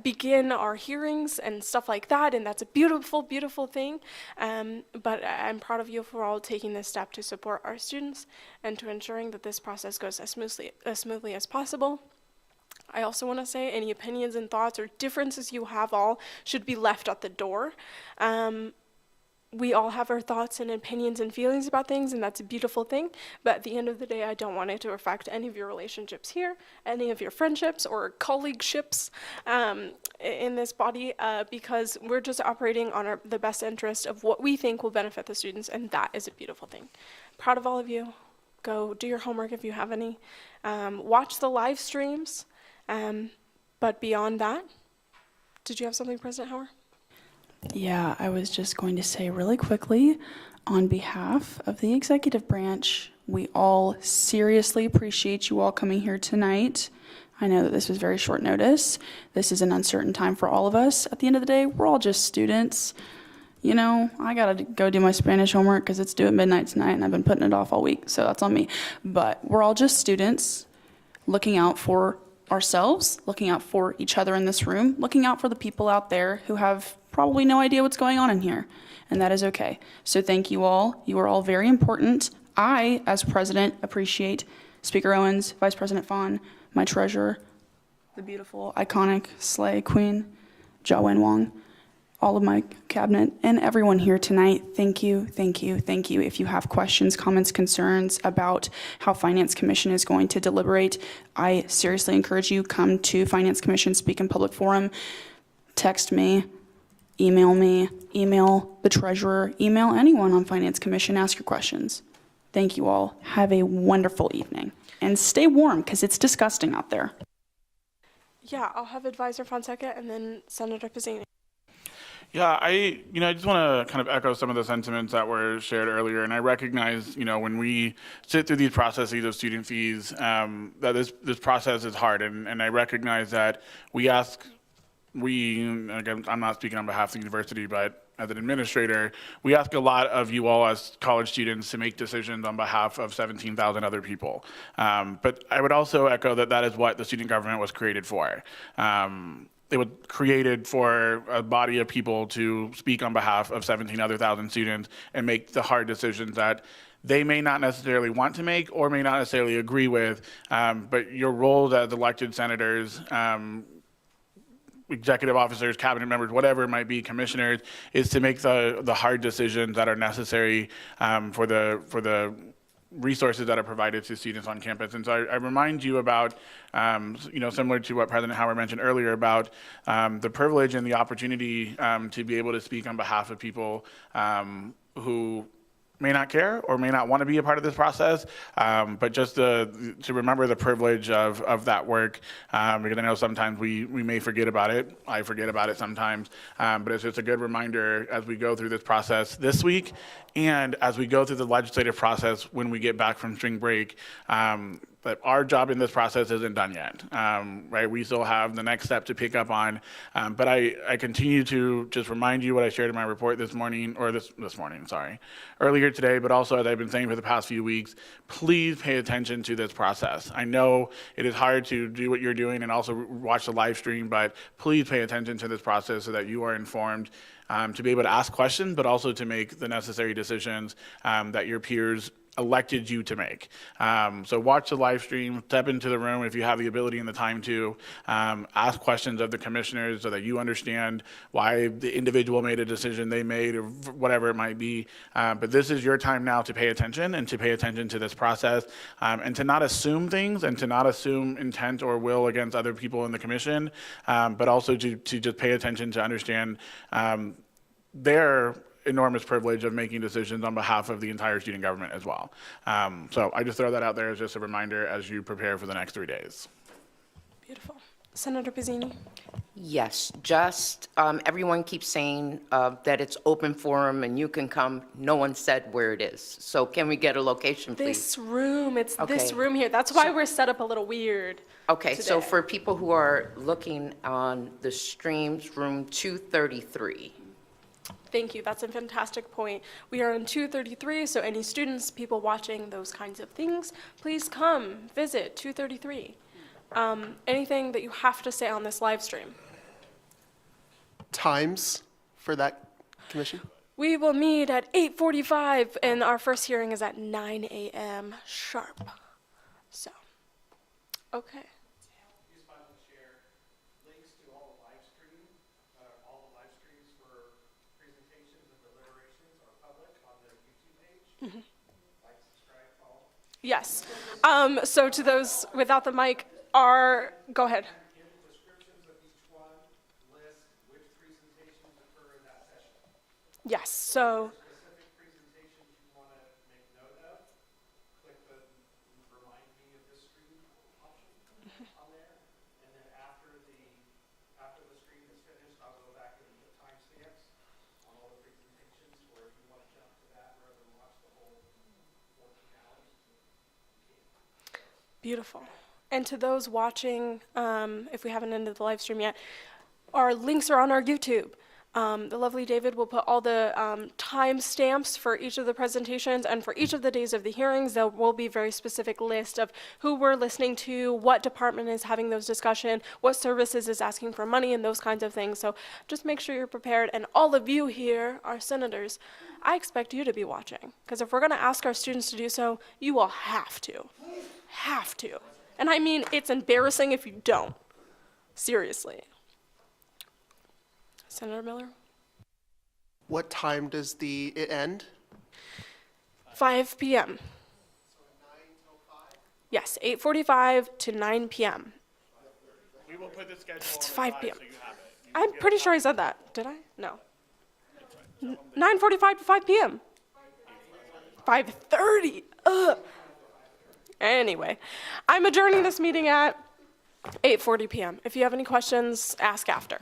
begin our hearings and stuff like that, and that's a beautiful, beautiful thing. But I'm proud of you for all taking this step to support our students and to ensuring that this process goes as smoothly as possible. I also want to say any opinions and thoughts or differences you have all should be left at the door. We all have our thoughts and opinions and feelings about things, and that's a beautiful thing. But at the end of the day, I don't want it to affect any of your relationships here, any of your friendships or colleagueships in this body, because we're just operating on the best interest of what we think will benefit the students, and that is a beautiful thing. Proud of all of you. Go do your homework if you have any. Watch the live streams. But beyond that, did you have something, President Hauer? Yeah, I was just going to say really quickly, on behalf of the executive branch, we all seriously appreciate you all coming here tonight. I know that this was very short notice. This is an uncertain time for all of us. At the end of the day, we're all just students. You know, I gotta go do my Spanish homework because it's due at midnight tonight, and I've been putting it off all week, so that's on me. But we're all just students looking out for ourselves, looking out for each other in this room, looking out for the people out there who have probably no idea what's going on in here, and that is okay. So thank you all. You are all very important. I, as president, appreciate Speaker Owens, Vice President Fawn, my treasurer, the beautiful, iconic Slay Queen, Jiawen Wang, all of my cabinet, and everyone here tonight. Thank you, thank you, thank you. If you have questions, comments, concerns about how Finance Commission is going to deliberate, I seriously encourage you, come to Finance Commission, speak in public forum, text me, email the treasurer, email anyone on Finance Commission, ask your questions. Thank you all. Have a wonderful evening. And stay warm, because it's disgusting out there. Yeah, I'll have Advisor Fonseca and then Senator Pizzini. Yeah, I just want to kind of echo some of the sentiments that were shared earlier, and I recognize, when we sit through these processes of student fees, that this process is hard, and I recognize that again, I'm not speaking on behalf of the university, but as an administrator, we ask a lot of you all as college students to make decisions on behalf of 17,000 other people. But I would also echo that is what the student government was created for. It was created for a body of people to speak on behalf of 17,000 students and make the hard decisions that they may not necessarily want to make or may not necessarily agree with. But your roles as elected senators, executive officers, cabinet members, whatever it might be, commissioners, is to make the hard decisions that are necessary for the resources that are provided to students on campus. And so I remind you about, similar to what President Howard mentioned earlier about the privilege and the opportunity to be able to speak on behalf of people who may not care or may not want to be a part of this process, but just to remember the privilege of that work, because I know sometimes we may forget about it. I forget about it sometimes, but it's just a good reminder as we go through this process this week and as we go through the legislative process when we get back from spring break, but our job in this process isn't done yet, right? We still have the next step to pick up on, but I continue to just remind you what I shared in my report this morning, or this morning, sorry, earlier today, but also as I've been saying for the past few weeks, please pay attention to this process. I know it is hard to do what you're doing and also watch the live stream, but please pay attention to this process so that you are informed to be able to ask questions, but also to make the necessary decisions that your peers elected you to make. So watch the live stream, step into the room if you have the ability and the time to, ask questions of the commissioners so that you understand why the individual made a decision they made or whatever it might be. But this is your time now to pay attention and to pay attention to this process, and to not assume things and to not assume intent or will against other people in the commission, but also to just pay attention to understand their enormous privilege of making decisions on behalf of the entire student government as well. So I just throw that out there as just a reminder as you prepare for the next 3 days. Beautiful. Senator Pizzini? Yes, just everyone keeps saying that it's open forum and you can come. No one said where it is. So can we get a location, please? This room, it's this Okay. room here. That's why we're set up a little weird. Okay, so today. for people who are looking on the streams, room 233. Thank you. That's a fantastic point. We are in 233, so any students, people watching those kinds of things, please come visit 233. Anything that you have to say on this live stream? Times for that commission? We will meet at 8:45, and our first hearing is at 9 a.m. sharp. So, okay. Yes. So to those without the mic, go ahead. Yes. So. Beautiful. And to those watching, if we haven't ended the live stream yet, our links are on our YouTube. The lovely David will put all the time stamps for each of the presentations, and for each of the days of the hearings, there will be a very specific list of who we're listening to, what department is having those discussions, what services is asking for money, and those kinds of things. So just make sure you're prepared. And all of you here, our senators, I expect you to be watching, because if we're going to ask our students to do so, you will have to. Have to. And I mean, it's embarrassing if you don't. Seriously. Senator Miller? What time does it end? 5 p.m. Yes, 8:45 to 9 p.m. We will put the schedule It's on 5 the slide p.m. so you have it. I'm pretty sure I said that. Did I? No. 9:45 to 5 p.m. 5:30. Ugh. Anyway, I'm adjourning this meeting at 8:40 p.m. If you have any questions, ask after.